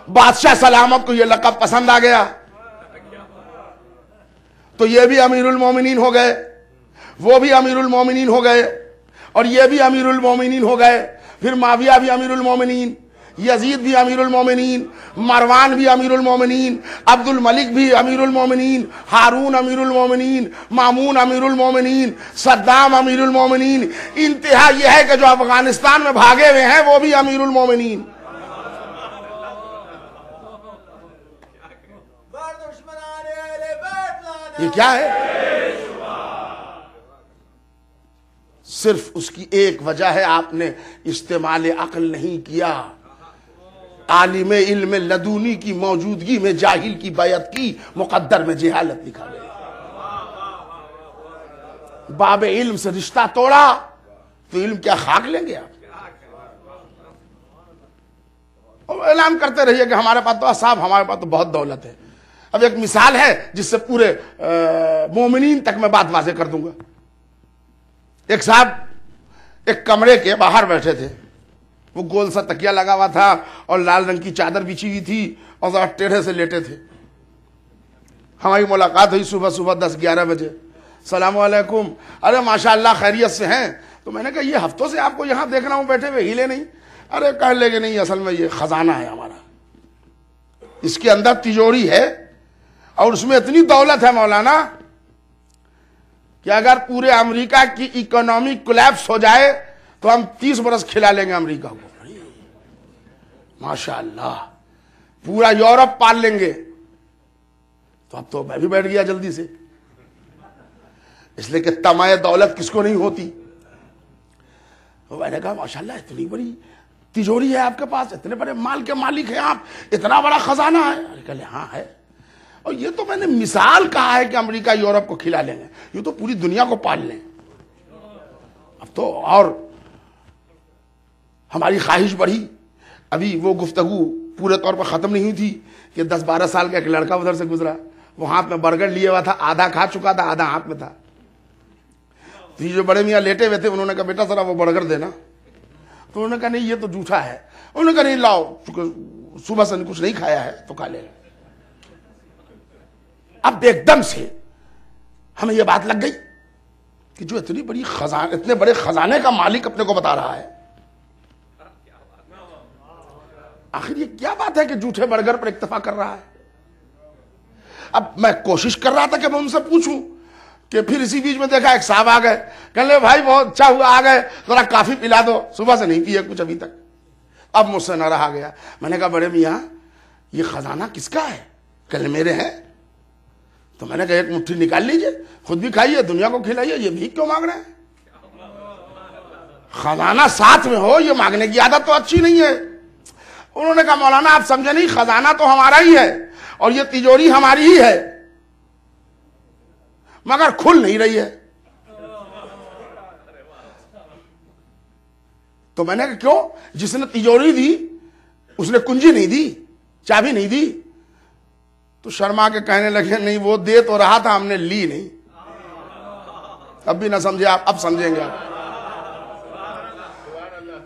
بادشاہ سلامت کو یہ لقب پسند آ گیا تو یہ بھی امیر المومنین ہو گئے، وہ بھی امیر المومنین ہو گئے، اور یہ بھی امیر المومنین ہو گئے۔ پھر معاویہ بھی امیر المومنین، یزید بھی امیر المومنین، مروان بھی امیر المومنین، عبد الملک بھی امیر المومنین، ہارون امیر المومنین، مامون امیر المومنین، صدام امیر المومنین، انتہا یہ ہے کہ جو افغانستان میں بھاگے ہوئے ہیں وہ بھی امیر المومنین۔ یہ کیا ہے؟ صرف اس کی ایک وجہ ہے، آپ نے استعمال عقل نہیں کیا، عالم علم لدونی کی موجودگی میں جاہل کی بیعت کی، مقدر میں جہالت لکھا گیا۔ باب علم سے رشتہ توڑا تو علم کیا خاک لیں گے آپ؟ اور اعلان کرتے رہیے کہ ہمارے پاس تو صاحب ہمارے پاس تو بہت دولت ہے۔ اب ایک مثال ہے جس سے پورے مومنین تک میں بات واضح کر دوں گا۔ ایک صاحب ایک کمرے کے باہر بیٹھے تھے، وہ گول سا تکیہ لگا ہوا تھا اور لال رنگ کی چادر بچھی ہوئی تھی اور ذرا ٹیڑھے سے لیٹے تھے۔ ہماری ملاقات ہوئی صبح 10-11 بجے۔ السلام علیکم، ارے ماشاءاللہ خیریت سے ہیں؟ تو میں نے کہا یہ ہفتوں سے آپ کو یہاں دیکھ رہا ہوں بیٹھے ہوئے، ہلے نہیں۔ ارے کہہ لے کہ نہیں، اصل میں یہ خزانہ ہے ہمارا، اس کے اندر تجوری ہے اور اس میں اتنی دولت ہے مولانا کہ اگر پورے امریکہ کی اکنامی کولیپس ہو جائے تو ہم 30 برس کھلا لیں گے امریکہ کو، ماشاءاللہ پورا یورپ پال لیں گے۔ تو اب تو میں بھی بیٹھ گیا جلدی سے، اس لیے کہ طمع دولت کس کو نہیں ہوتی۔ میں نے کہا ماشاءاللہ اتنی بڑی تجوری ہے آپ کے پاس، اتنے بڑے مال کے مالک ہیں آپ، اتنا بڑا خزانہ ہے؟ کہلے ہاں ہے، اور یہ تو میں نے مثال کہا ہے کہ امریکہ یورپ کو کھلا لیں گے، یہ تو پوری دنیا کو پال لیں۔ اب تو اور ہماری خواہش بڑھی۔ ابھی وہ گفتگو پورے طور پر ختم نہیں ہوئی تھی کہ 10-12 سال کا ایک لڑکا ادھر سے گزرا، وہ ہاتھ میں برگر لیے ہوا تھا، آدھا کھا چکا تھا، آدھا ہاتھ میں تھا۔ تو یہ جو بڑے میاں لیٹے ہوئے تھے انہوں نے کہا بیٹا ذرا وہ برگر دینا، تو انہوں نے کہا نہیں یہ تو جھوٹا ہے۔ انہوں نے کہا نہیں لاؤ، چونکہ صبح سے کچھ نہیں کھایا ہے تو کھا لے۔ اب ایک دم سے ہمیں یہ بات لگ گئی کہ جو اتنے بڑے خزانے کا مالک اپنے کو بتا رہا ہے، آخر یہ کیا بات ہے کہ جھوٹے برگر پر اکتفا کر رہا ہے؟ اب میں کوشش کر رہا تھا کہ میں ان سے پوچھوں، کہ پھر اسی بیچ میں دیکھا ایک صاحب آ گئے، کہنے لے بھائی بہت اچھا ہوا آ گئے، ذرا کافی پلا دو، صبح سے نہیں پیے کچھ ابھی تک۔ اب مجھ سے نہ رہا گیا، میں نے کہا بڑے میاں یہ خزانہ کس کا ہے؟ کہنے میرے ہیں۔ تو میں نے کہا ایک مٹھی نکال لیجئے، خود بھی کھائیے، دنیا کو کھلائیے، یہ بھیک کیوں مانگ رہے ہیں؟ خزانہ ساتھ میں ہو، یہ مانگنے کی عادت تو اچھی نہیں ہے۔ انہوں نے کہا مولانا آپ سمجھے نہیں، خزانہ تو ہمارا ہی ہے اور یہ تجوری ہماری ہی ہے، مگر کھل نہیں رہی ہے۔ تو میں نے کہا کیوں؟ جس نے تجوری دی اس نے کنجی نہیں دی، چابی نہیں دی۔ تو شرما کے کہنے لگے نہیں وہ دے تو رہا تھا، ہم نے لی نہیں۔ اب بھی نہ سمجھے آپ، اب سمجھیں گے آپ۔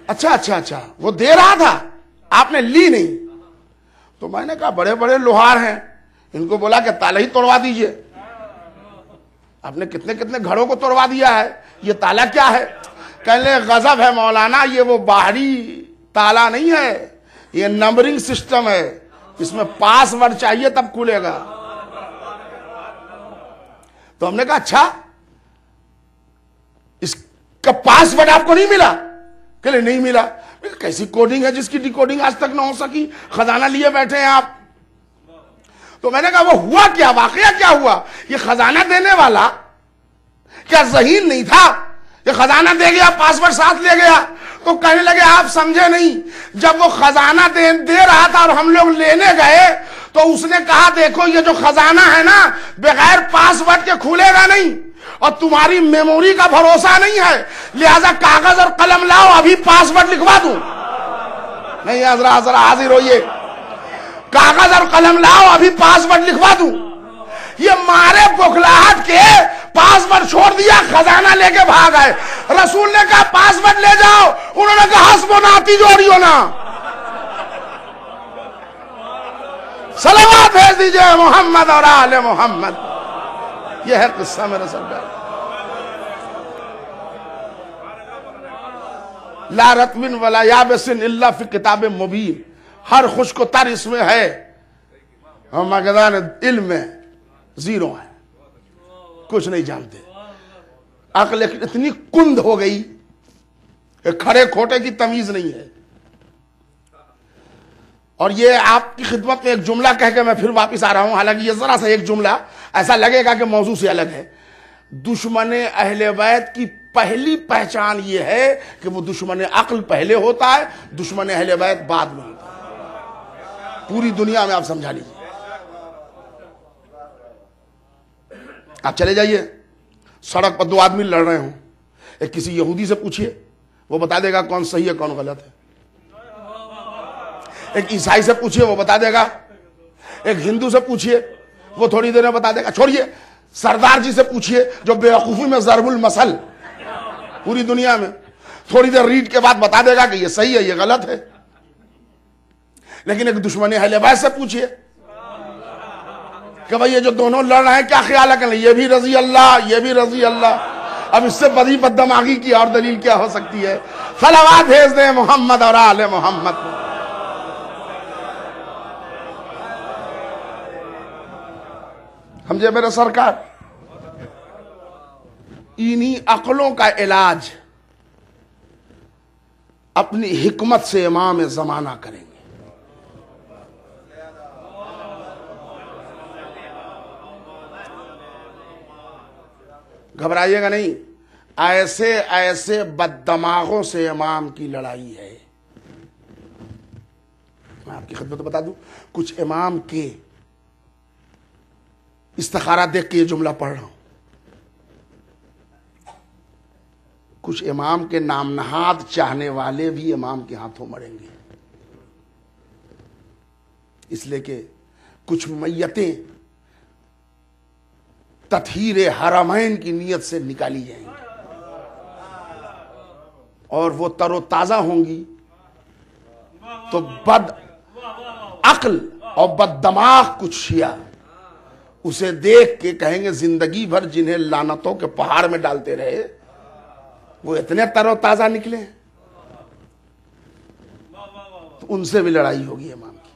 اچھا وہ دے رہا تھا، آپ نے لی نہیں۔ تو میں نے کہا بڑے بڑے لوہار ہیں، ان کو بولا کہ تالا ہی توڑوا دیجئے۔ آپ نے کتنے کتنے گھروں کو توڑوا دیا ہے، یہ تالا کیا ہے؟ کہنے لگے غضب ہے مولانا، یہ وہ باہری تالا نہیں ہے، یہ نمبرنگ سسٹم ہے، اس میں پاس ورڈ چاہیے تب کھلے گا۔ تو ہم نے کہا اچھا اس کا پاس ورڈ آپ کو نہیں ملا؟ کہ نہیں ملا۔ کیسی کوڈنگ ہے جس کی ڈیکوڈنگ آج تک نہ ہو سکی؟ خزانہ لیے بیٹھے ہیں آپ۔ تو میں نے کہا وہ ہوا کیا، واقعہ کیا ہوا؟ یہ خزانہ دینے والا کیا ذہین نہیں تھا؟ یہ خزانہ دے گیا، پاسورڈ ساتھ لے گیا۔ تو کہنے لگے آپ سمجھے نہیں، جب وہ خزانہ دے رہا تھا اور ہم لوگ لینے گئے تو اس نے کہا دیکھو یہ جو خزانہ ہے نا بغیر پاسورڈ کے کھولے گا نہیں، اور تمہاری میموری کا بھروسہ نہیں ہے، لہذا کاغذ اور قلم لاؤ، ابھی پاسورڈ لکھوا دوں۔ نہیں ذرا حاضر ہوئیے، کاغذ اور قلم لاؤ، ابھی پاسورڈ لکھوا دوں۔ یہ مارے بخلاہٹ کے پاسورڈ چھوڑ دیا، خزانہ لے کے بھاگ آئے۔ رسول نے کہا پاسورڈ لے جاؤ، انہوں نے کہا حسبنا تجوریوں نا، صلوات بھیج دیجئے محمد اور آل محمد۔ یہ ہے قصہ میرے سرکار۔ لا رطب ولا یابس الا فی کتاب مبین، ہر خشک و تر اس میں ہے، اور مقدار علم میں زیرو ہے، کچھ نہیں جانتے۔ عقل اتنی کند ہو گئی کہ کھڑے کھوٹے کی تمیز نہیں ہے۔ اور یہ آپ کی خدمت میں ایک جملہ کہہ کے میں پھر واپس آ رہا ہوں، حالانکہ یہ ذرا سا ایک جملہ ایسا لگے گا کہ موضوع سے الگ ہے۔ دشمن اہل بیت کی پہلی پہچان یہ ہے کہ وہ دشمن عقل پہلے ہوتا ہے، دشمن اہل بیت بعد میں ہوتا ہے۔ پوری دنیا میں آپ سمجھا لیجیے۔ آپ چلے جائیے، سڑک پر دو آدمی لڑ رہے ہوں، ایک کسی یہودی سے پوچھئے، وہ بتا دے گا کون صحیح ہے کون غلط ہے۔ ایک عیسائی سے پوچھئے، وہ بتا دے گا۔ ایک ہندو سے پوچھئے، وہ تھوڑی دیر میں بتا دے گا۔ چھوڑیے، سردار جی سے پوچھئے جو بے وقوفی میں ضرب المثل پوری دنیا میں، تھوڑی دیر ریڈ کے بعد بتا دے گا کہ یہ صحیح ہے یہ غلط ہے۔ لیکن ایک دشمن اہل بیت سے پوچھئے کہ بھئی یہ جو دونوں لڑ رہے ہیں کیا خیال ہے، کہ یہ بھی رضی اللہ یہ بھی رضی اللہ۔ اب اس سے بڑی بددماغی کی اور دلیل کیا ہو سکتی ہے؟ صلوات بھیج دیں محمد اور آل محمد۔ سمجھے میرے سرکار؟ انہی عقلوں کا علاج اپنی حکمت سے امام زمانہ کریں گے۔ گھبرائیے گا نہیں، ایسے ایسے بددماغوں سے امام کی لڑائی ہے۔ میں آپ کی خدمت بتا دوں، کچھ امام کے استخارہ دیکھ کے یہ جملہ پڑھ رہا ہوں، کچھ امام کے نام نہاد چاہنے والے بھی امام کے ہاتھوں مریں گے، اس لیے کہ کچھ میتیں تطہیر حرمین کی نیت سے نکالی جائیں گی اور وہ تر و تازہ ہوں گی، تو بد عقل اور بد دماغ کچھ شیعہ اسے دیکھ کے کہیں گے زندگی بھر جنہیں لعنتوں کے پہاڑ میں ڈالتے رہے وہ اتنے تر و تازہ نکلے، تو ان سے بھی لڑائی ہوگی امام کی۔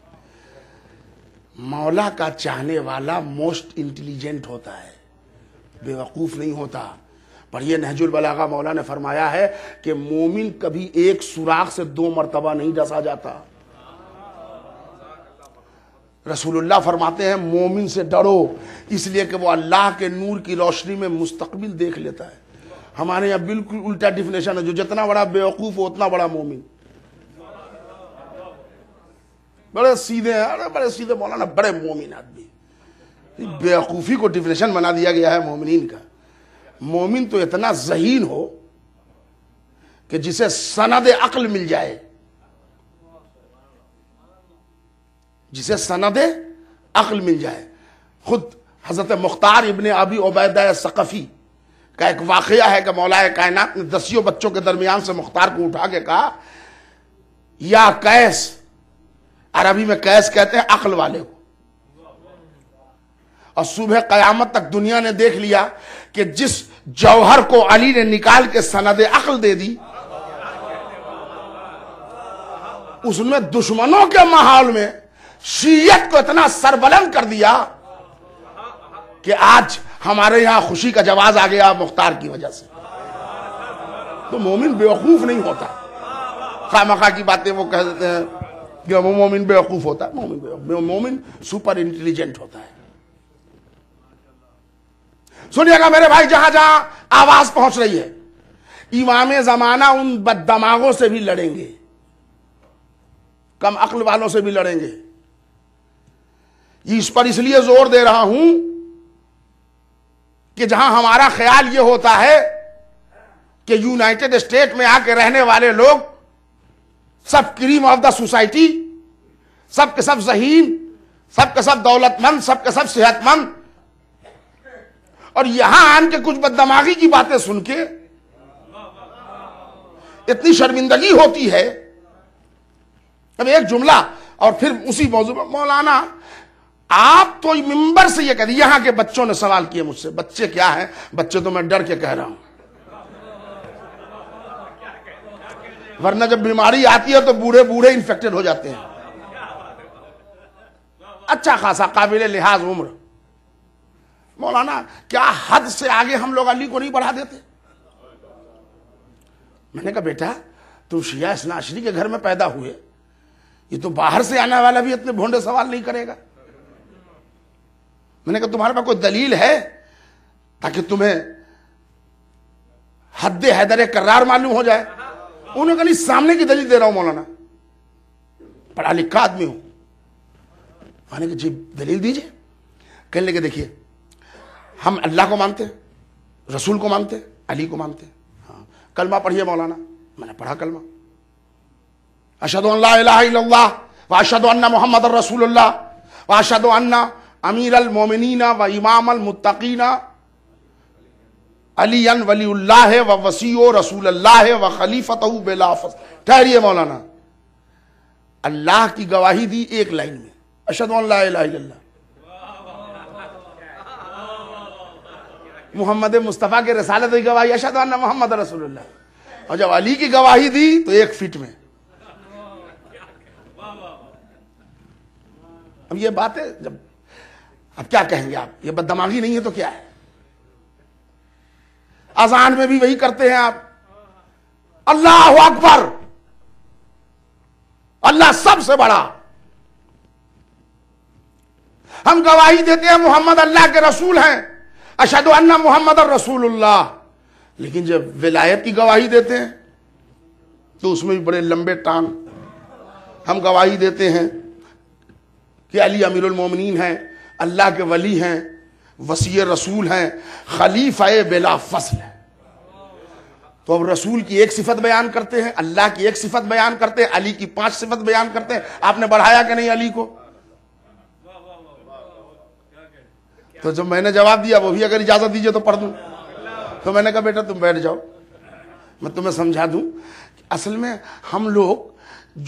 مولا کا چاہنے والا موسٹ انٹیلیجنٹ ہوتا ہے، بے وقوف نہیں ہوتا۔ پر یہ نہج البلاغہ مولا نے فرمایا ہے کہ مومن کبھی ایک سوراخ سے 2 مرتبہ نہیں ڈسا جاتا۔ رسول اللہ فرماتے ہیں مومن سے ڈرو اس لیے کہ وہ اللہ کے نور کی روشنی میں مستقبل دیکھ لیتا ہے. ہمارے یہاں بالکل الٹا ڈیفینیشن ہے, جو جتنا بڑا بیوقوف ہو اتنا بڑا مومن. بڑے سیدھے ہیں, بڑے سیدھے مولانا, بڑے مومن آدمی. بیوقوفی کو ڈیفینیشن بنا دیا گیا ہے مومنین کا. مومن تو اتنا ذہین ہو کہ جسے سند عقل مل جائے, جسے سند عقل مل جائے. خود حضرت مختار ابن ابی عبیدہ ثقفی کا ایک واقعہ ہے کہ مولا کائنات نے 10 بچوں کے درمیان سے مختار کو اٹھا کے کہا یا قیس, عربی میں قیس کہتے ہیں عقل والے کو, اور صبح قیامت تک دنیا نے دیکھ لیا کہ جس جوہر کو علی نے نکال کے سند عقل دے دی, اس میں دشمنوں کے ماحول میں شیعت کو اتنا سربلند کر دیا کہ آج ہمارے یہاں خوشی کا جواز آ گیا مختار کی وجہ سے. تو مومن بیوقوف نہیں ہوتا, خواہ مخواہ کی باتیں وہ کہہ دیتے ہیں کہ وہ مومن بیوقوف ہوتا ہے. مومن سپر انٹیلیجنٹ ہوتا ہے. سنیے گا میرے بھائی, جہاں جہاں آواز پہنچ رہی ہے, امام زمانہ ان بد دماغوں سے بھی لڑیں گے, کم عقل والوں سے بھی لڑیں گے. اس پر اس لیے زور دے رہا ہوں کہ جہاں ہمارا خیال یہ ہوتا ہے کہ یونائٹڈ اسٹیٹ میں آ کے رہنے والے لوگ سب کریم آف دا سوسائٹی, سب کے سب ذہین, سب کے سب دولت مند, سب کے سب صحت مند, اور یہاں آن کے کچھ بددماغی کی باتیں سن کے اتنی شرمندگی ہوتی ہے. اب ایک جملہ اور پھر اسی موضوع پر, مولانا آپ تو ممبر سے یہ کہہ دی, یہاں کے بچوں نے سوال کیے مجھ سے, بچے کیا ہیں, بچے تو میں ڈر کے کہہ رہا ہوں, ورنہ جب بیماری آتی ہے تو بوڑھے بوڑھے انفیکٹڈ ہو جاتے ہیں, اچھا خاصا قابل لحاظ عمر. مولانا کیا حد سے آگے ہم لوگ علی کو نہیں بڑھا دیتے؟ میں نے کہا بیٹا تم شیعہ اثنا عشری کے گھر میں پیدا ہوئے, یہ تو باہر سے آنے والا بھی اتنے بھونڈے سوال نہیں کرے گا. میں نے کہا تمہارے پاس کوئی دلیل ہے تاکہ تمہیں حد حیدر کرار معلوم ہو جائے؟ انہوں نے کہا نہیں, سامنے کی دلیل دے رہا ہوں مولانا, پڑھا لکھا آدمی ہوں. میں نے کہا جی دلیل دیجئے. کہنے لگے دیکھیے ہم اللہ کو مانتے ہیں, رسول کو مانتے ہیں, علی کو مانتے ہیں. ہاں کلمہ پڑھیے مولانا. میں نے پڑھا کلمہ, اشہد ان لا الہ الا اللہ واشہد ان محمد رسول اللہ واشہد ان امیر المومنین و امام المتقین علی ولی اللہ و وصی رسول اللہ و خلیفتہ بلا فصل. ٹھہریے مولانا, اللہ کی گواہی دی ایک لائن میں, اشہد ان لا الہ الا اللہ, محمد مصطفیٰ کے رسالت کی گواہی اشہد ان محمد رسول اللہ, اور جب علی کی گواہی دی تو 1 فٹ میں. اب یہ باتیں جب اب کیا کہیں گے آپ, یہ بددماغی نہیں ہے تو کیا ہے؟ اذان میں بھی وہی کرتے ہیں آپ, اللہ اکبر, اللہ سب سے بڑا. ہم گواہی دیتے ہیں محمد اللہ کے رسول ہیں, اشہد ان محمد رسول اللہ, لیکن جب ولایت کی گواہی دیتے ہیں تو اس میں بھی بڑے لمبے ٹانگ. ہم گواہی دیتے ہیں کہ علی امیر المومنین ہیں, اللہ کے ولی ہیں, وصی رسول ہیں, خلیفہ بلا فصل ہیں. تو اب رسول کی ایک صفت بیان کرتے ہیں, اللہ کی ایک صفت بیان کرتے ہیں, علی کی 5 صفت بیان کرتے ہیں. آپ نے بڑھایا کہ نہیں علی کو؟ تو جب میں نے جواب دیا, وہ بھی اگر اجازت دیجئے تو پڑھ دوں. تو میں نے کہا بیٹا تم بیٹھ جاؤ, میں تمہیں سمجھا دوں کہ اصل میں ہم لوگ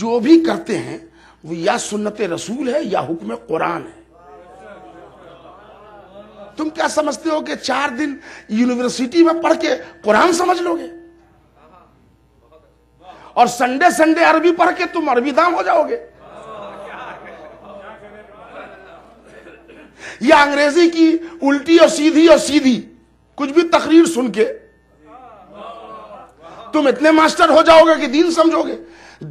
جو بھی کرتے ہیں وہ یا سنت رسول ہے یا حکم قرآن ہے. تم کیا سمجھتے ہو کہ 4 دن یونیورسٹی میں پڑھ کے قرآن سمجھ لو گے, اور سنڈے عربی پڑھ کے تم عربی دام ہو جاؤ گے, یا انگریزی کی الٹی اور سیدھی کچھ بھی تقریر سن کے تم اتنے ماسٹر ہو جاؤ گے کہ دین سمجھو گے؟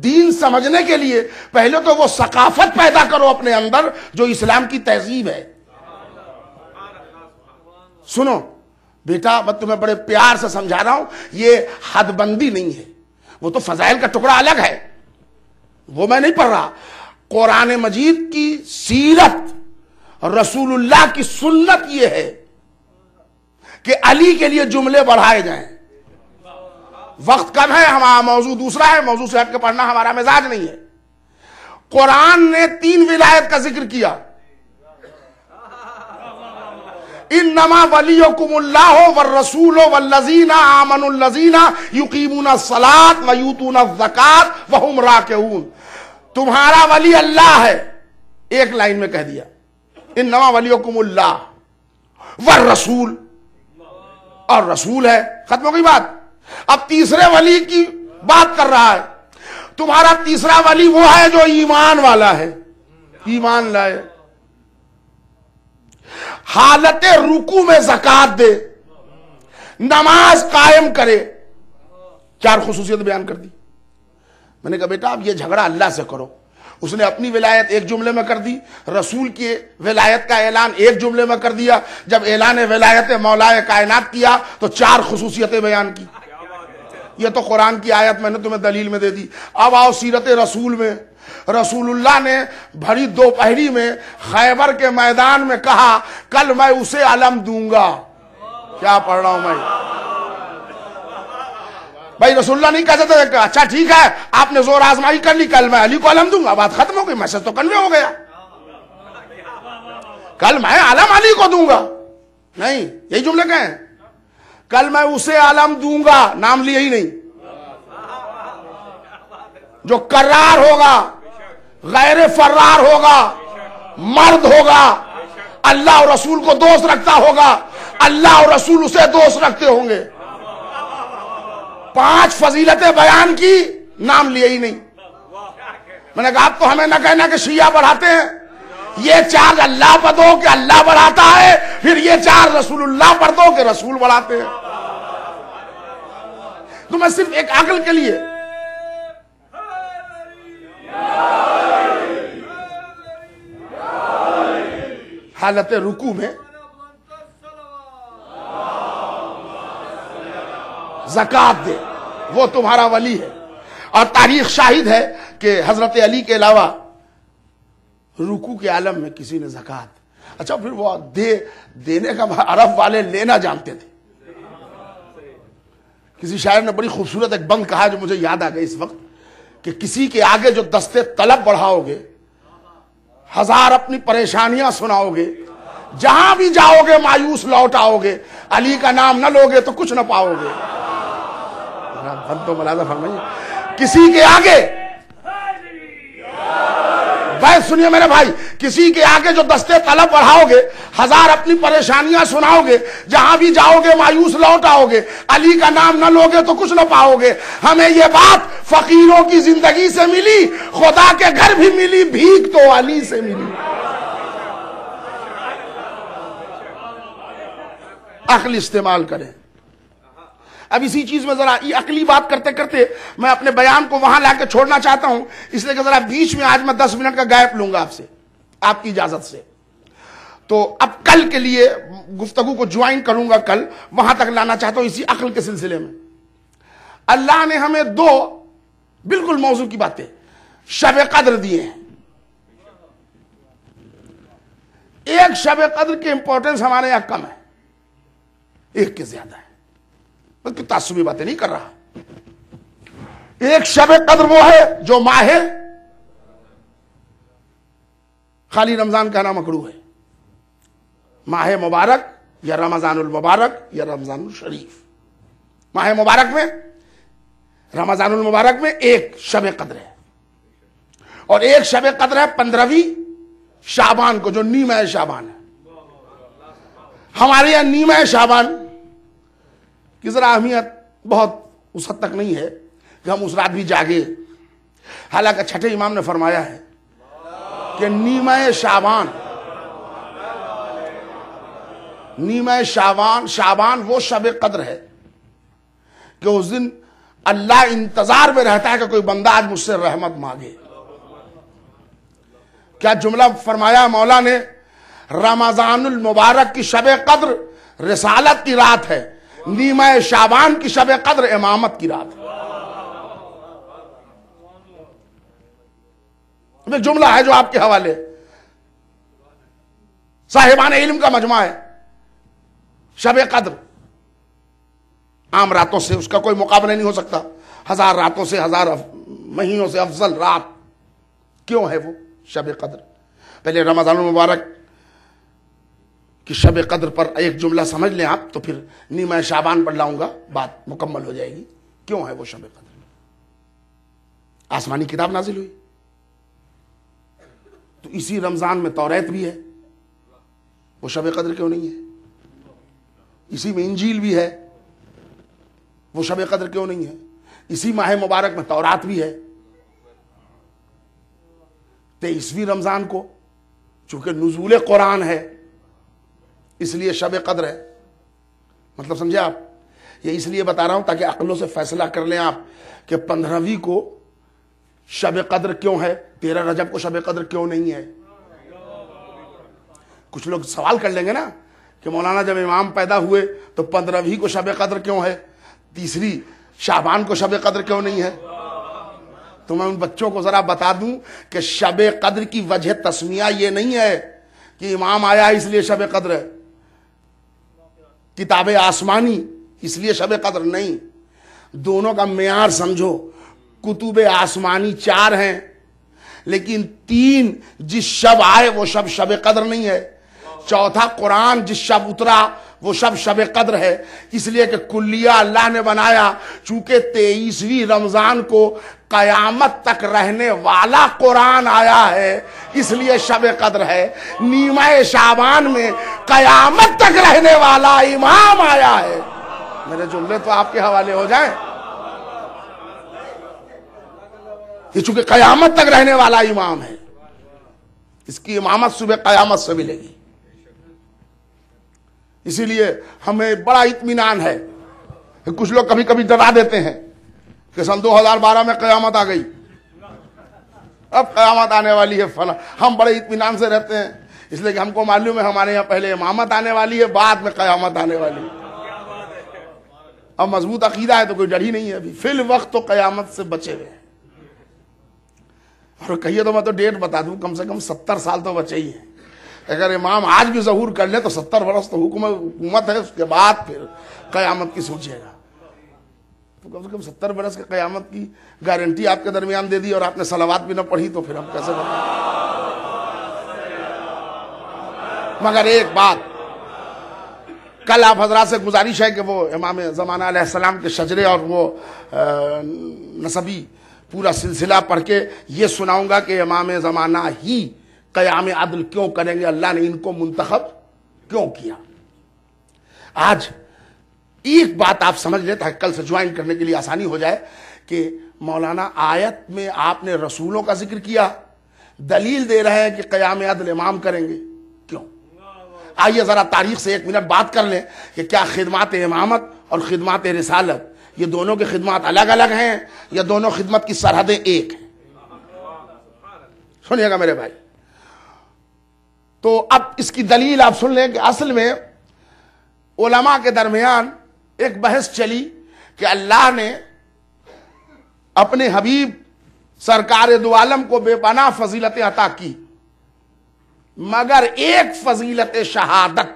دین سمجھنے کے لیے پہلے تو وہ ثقافت پیدا کرو اپنے اندر جو اسلام کی تہذیب ہے. سنو بیٹا، میں تمہیں بڑے پیار سے سمجھا رہا ہوں، یہ حد بندی نہیں ہے، وہ تو فضائل کا ٹکڑا الگ ہے، وہ میں نہیں پڑھ رہا. قرآن مجید کی سیرت، رسول اللہ کی سنت یہ ہے کہ علی کے لیے جملے بڑھائے جائیں. وقت کم ہے، ہمارا موضوع دوسرا ہے، موضوع سے ہٹ کے پڑھنا ہمارا مزاج نہیں ہے. قرآن نے 3 ولایت کا ذکر کیا. انما ولیکم اللہ والرسول والذین آمنوا الذین یقیمون الصلاۃ ویؤتون الزکاۃ وہم راکعون. تمہارا ولی اللہ ہے، ایک لائن میں کہہ دیا. انما ولیکم اللہ والرسول، اور رسول ہے، ختم ہو گئی بات. اب تیسرے ولی کی بات کر رہا ہے. تمہارا تیسرا ولی وہ ہے جو ایمان والا ہے، ایمان لائے، حالت رکوع میں زکات دے، نماز قائم کرے. 4 خصوصیت بیان کر دی. میں نے کہا بیٹا اب یہ جھگڑا اللہ سے کرو. اس نے اپنی ولایت ایک جملے میں کر دی، رسول کی ولایت کا اعلان ایک جملے میں کر دیا. جب اعلان ولایت مولائے کائنات کیا تو 4 خصوصیتیں بیان کی. یہ تو قرآن کی آیت میں نے تمہیں دلیل میں دے دی. اب آؤ سیرت رسول میں. رسول اللہ نے بھری دوپہری میں خیبر کے میدان میں کہا کل میں اسے علم دوں گا. کیا پڑھ رہا ہوں میں بھائی؟ رسول اللہ نہیں کہتے تھے اچھا ٹھیک ہے آپ نے زور آزمائی کر لی، کل میں علی کو علم دوں گا، بات ختم ہو گئی، میسج تو کنوے ہو گیا. کل میں علم علی کو دوں گا، نہیں، یہی جملے کہیں کل میں اسے علم دوں گا، نام لیے ہی نہیں. جو کرار ہوگا، غیر فرار ہوگا، مرد ہوگا، اللہ اور رسول کو دوست رکھتا ہوگا، اللہ اور رسول اسے دوست رکھتے ہوں گے. 5 فضیلتیں بیان کی، نام لیے ہی نہیں. میں نے کہا آپ تو ہمیں نہ کہنا کہ شیعہ بڑھاتے ہیں. یہ 4 اللہ پر دو کہ اللہ بڑھاتا ہے، پھر یہ 4 رسول اللہ پر دو کہ رسول بڑھاتے ہیں. تو میں صرف ایک عقل کے لیے حالت رکوع میں زکات دے، وہ تمہارا ولی ہے. اور تاریخ شاہد ہے کہ حضرت علی کے علاوہ رکوع کے عالم میں کسی نے زکات، اچھا پھر وہ دینے کا عرب والے لینا جانتے تھے. کسی شاعر نے بڑی خوبصورت ایک بند کہا جو مجھے یاد آ گئی اس وقت، کہ کسی کے آگے جو دستے طلب بڑھاؤ گے، 1000 اپنی پریشانیاں سناؤ گے، جہاں بھی جاؤ گے مایوس لوٹ آؤ گے، علی کا نام نہ لوگے تو کچھ نہ پاؤ گے. تو ملاحظہ فرمائیے، کسی کے آگے، بات سنیے میرے بھائی، کسی کے آگے جو دستے طلب بڑھاؤ گے، 1000 اپنی پریشانیاں سناؤ گے، جہاں بھی جاؤ گے مایوس لوٹ آؤ گے، علی کا نام نہ لوگے تو کچھ نہ پاؤ گے. ہمیں یہ بات فقیروں کی زندگی سے ملی، خدا کے گھر بھی ملی، بھیک تو علی سے ملی. عقل استعمال کریں. اب اسی چیز میں ذرا یہ عقلی بات کرتے کرتے میں اپنے بیان کو وہاں لا کے چھوڑنا چاہتا ہوں، اس لیے کہ ذرا بیچ میں آج میں 10 منٹ کا گیپ لوں گا آپ سے، آپ کی اجازت سے. تو اب کل کے لیے گفتگو کو جوائن کروں گا، کل وہاں تک لانا چاہتا ہوں اسی عقل کے سلسلے میں. اللہ نے ہمیں 2 بالکل موضوع کی باتیں شب قدر دیے ہیں. ایک شب قدر کی امپورٹنس ہمارے یہاں کم ہے، ایک کے زیادہ ہے، بلکہ تعصبی باتیں نہیں کر رہا. ایک شب قدر وہ ہے جو ماہ خالی رمضان کہنا مکروہ ہے، ماہ مبارک یا رمضان المبارک یا رمضان الشریف. ماہ مبارک میں، رمضان المبارک میں ایک شب قدر ہے، اور ایک شب قدر ہے 15ویں شعبان کو، جو نیمہ شعبان ہے. ہمارے یہاں نیمہ شعبان کی ذرا اہمیت بہت اس حد تک نہیں ہے کہ ہم اس رات بھی جاگے. حالانکہ چھٹے امام نے فرمایا ہے کہ نیمہ شعبان وہ شب قدر ہے کہ اس دن اللہ انتظار میں رہتا ہے کہ کوئی بندہ آج مجھ سے رحمت مانگے. کیا جملہ فرمایا مولا نے, رمضان المبارک کی شب قدر رسالت کی رات ہے, نیمہ شعبان کی شب قدر امامت کی رات ہے. جملہ ہے جو آپ کے حوالے, صاحبان علم کا مجمع ہے. شب قدر عام راتوں سے اس کا کوئی مقابلہ نہیں ہو سکتا, 1000 راتوں سے 1000 مہینوں سے افضل رات. کیوں ہے وہ شب قدر؟ پہلے رمضان المبارک کی شب قدر پر ایک جملہ سمجھ لیں آپ, تو پھر نیمہ شعبان پر لاؤں گا, بات مکمل ہو جائے گی. کیوں ہے وہ شب قدر؟ آسمانی کتاب نازل ہوئی تو اسی رمضان میں توریت بھی ہے, وہ شب قدر کیوں نہیں ہے؟ اسی میں انجیل بھی ہے, وہ شب قدر کیوں نہیں ہے؟ اسی ماہ مبارک میں تورات بھی ہے. 23ویں رمضان کو چونکہ نزول قرآن ہے اس لیے شب قدر ہے. مطلب سمجھے آپ؟ یہ اس لیے بتا رہا ہوں تاکہ عقلوں سے فیصلہ کر لیں آپ کہ 15ویں کو شب قدر کیوں ہے, 13 رجب کو شب قدر کیوں نہیں ہے. کچھ لوگ سوال کر لیں گے نا کہ مولانا جب امام پیدا ہوئے تو 15ویں کو شب قدر کیوں ہے, 3 شعبان کو شب قدر کیوں نہیں ہے. تو میں ان بچوں کو ذرا بتا دوں کہ شب قدر کی وجہ تسمیہ یہ نہیں ہے کہ امام آیا اس لیے شب قدر ہے, کتاب آسمانی اس لیے شب قدر نہیں. دونوں کا معیار سمجھو, کتب آسمانی 4 ہیں لیکن 3 جس شب آئے وہ شب قدر نہیں ہے. چوتھا قرآن جس شب اترا وہ شب قدر ہے, اس لیے کہ کلیہ اللہ نے بنایا. چونکہ 23ویں رمضان کو قیامت تک رہنے والا قرآن آیا ہے اس لیے شب قدر ہے. نیمہ شعبان میں قیامت تک رہنے والا امام آیا ہے. میرے جملے تو آپ کے حوالے ہو جائیں. یہ چونکہ قیامت تک رہنے والا امام ہے, اس کی امامت صبح قیامت سے ملے گی. اسی لیے ہمیں بڑا اطمینان ہے. کچھ لوگ کبھی کبھی ڈرا دیتے ہیں کہ سن 2012 میں قیامت آ گئی, اب قیامت آنے والی ہے فلاں. ہم بڑے اطمینان سے رہتے ہیں اس لیے کہ ہم کو معلوم ہے ہمارے یہاں پہلے امامت آنے والی ہے, بعد میں قیامت آنے والی ہے. اب مضبوط عقیدہ ہے تو کوئی ڈر ہی نہیں ہے. ابھی فی الوقت تو قیامت سے بچے ہوئے ہیں. اور کہیے تو میں تو ڈیٹ بتا دوں, کم سے کم 70 سال تو بچے ہی ہیں. اگر امام آج بھی ظہور کر لے تو 70 برس تو حکومت ہے, اس کے بعد پھر قیامت کی سوچے گا. تو کم سے کم 70 برس کی قیامت کی گارنٹی آپ کے درمیان دے دی اور آپ نے صلوات بھی نہ پڑھی تو پھر ہم کیسے بتائیں. مگر ایک بات, کل آپ حضرات سے گزارش ہے کہ وہ امام زمانہ علیہ السلام کے شجرے اور وہ نسبی پورا سلسلہ پڑھ کے یہ سناؤں گا کہ امام زمانہ ہی قیام عدل کیوں کریں گے, اللہ نے ان کو منتخب کیوں کیا. آج ایک بات آپ سمجھ لیں تاکہ کل سے جوائن کرنے کے لیے آسانی ہو جائے کہ مولانا آیت میں آپ نے رسولوں کا ذکر کیا, دلیل دے رہے ہیں کہ قیام عدل امام کریں گے, کیوں؟ آئیے ذرا تاریخ سے 1 منٹ بات کر لیں کہ کیا خدمات امامت اور خدمات رسالت یہ دونوں کے خدمات الگ الگ ہیں یا دونوں خدمت کی سرحدیں ایک ہیں. سنیے گا میرے بھائی. تو اب اس کی دلیل آپ سن لیں کہ اصل میں علماء کے درمیان ایک بحث چلی کہ اللہ نے اپنے حبیب سرکار دو عالم کو بے پناہ فضیلتیں عطا کی, مگر ایک فضیلت شہادت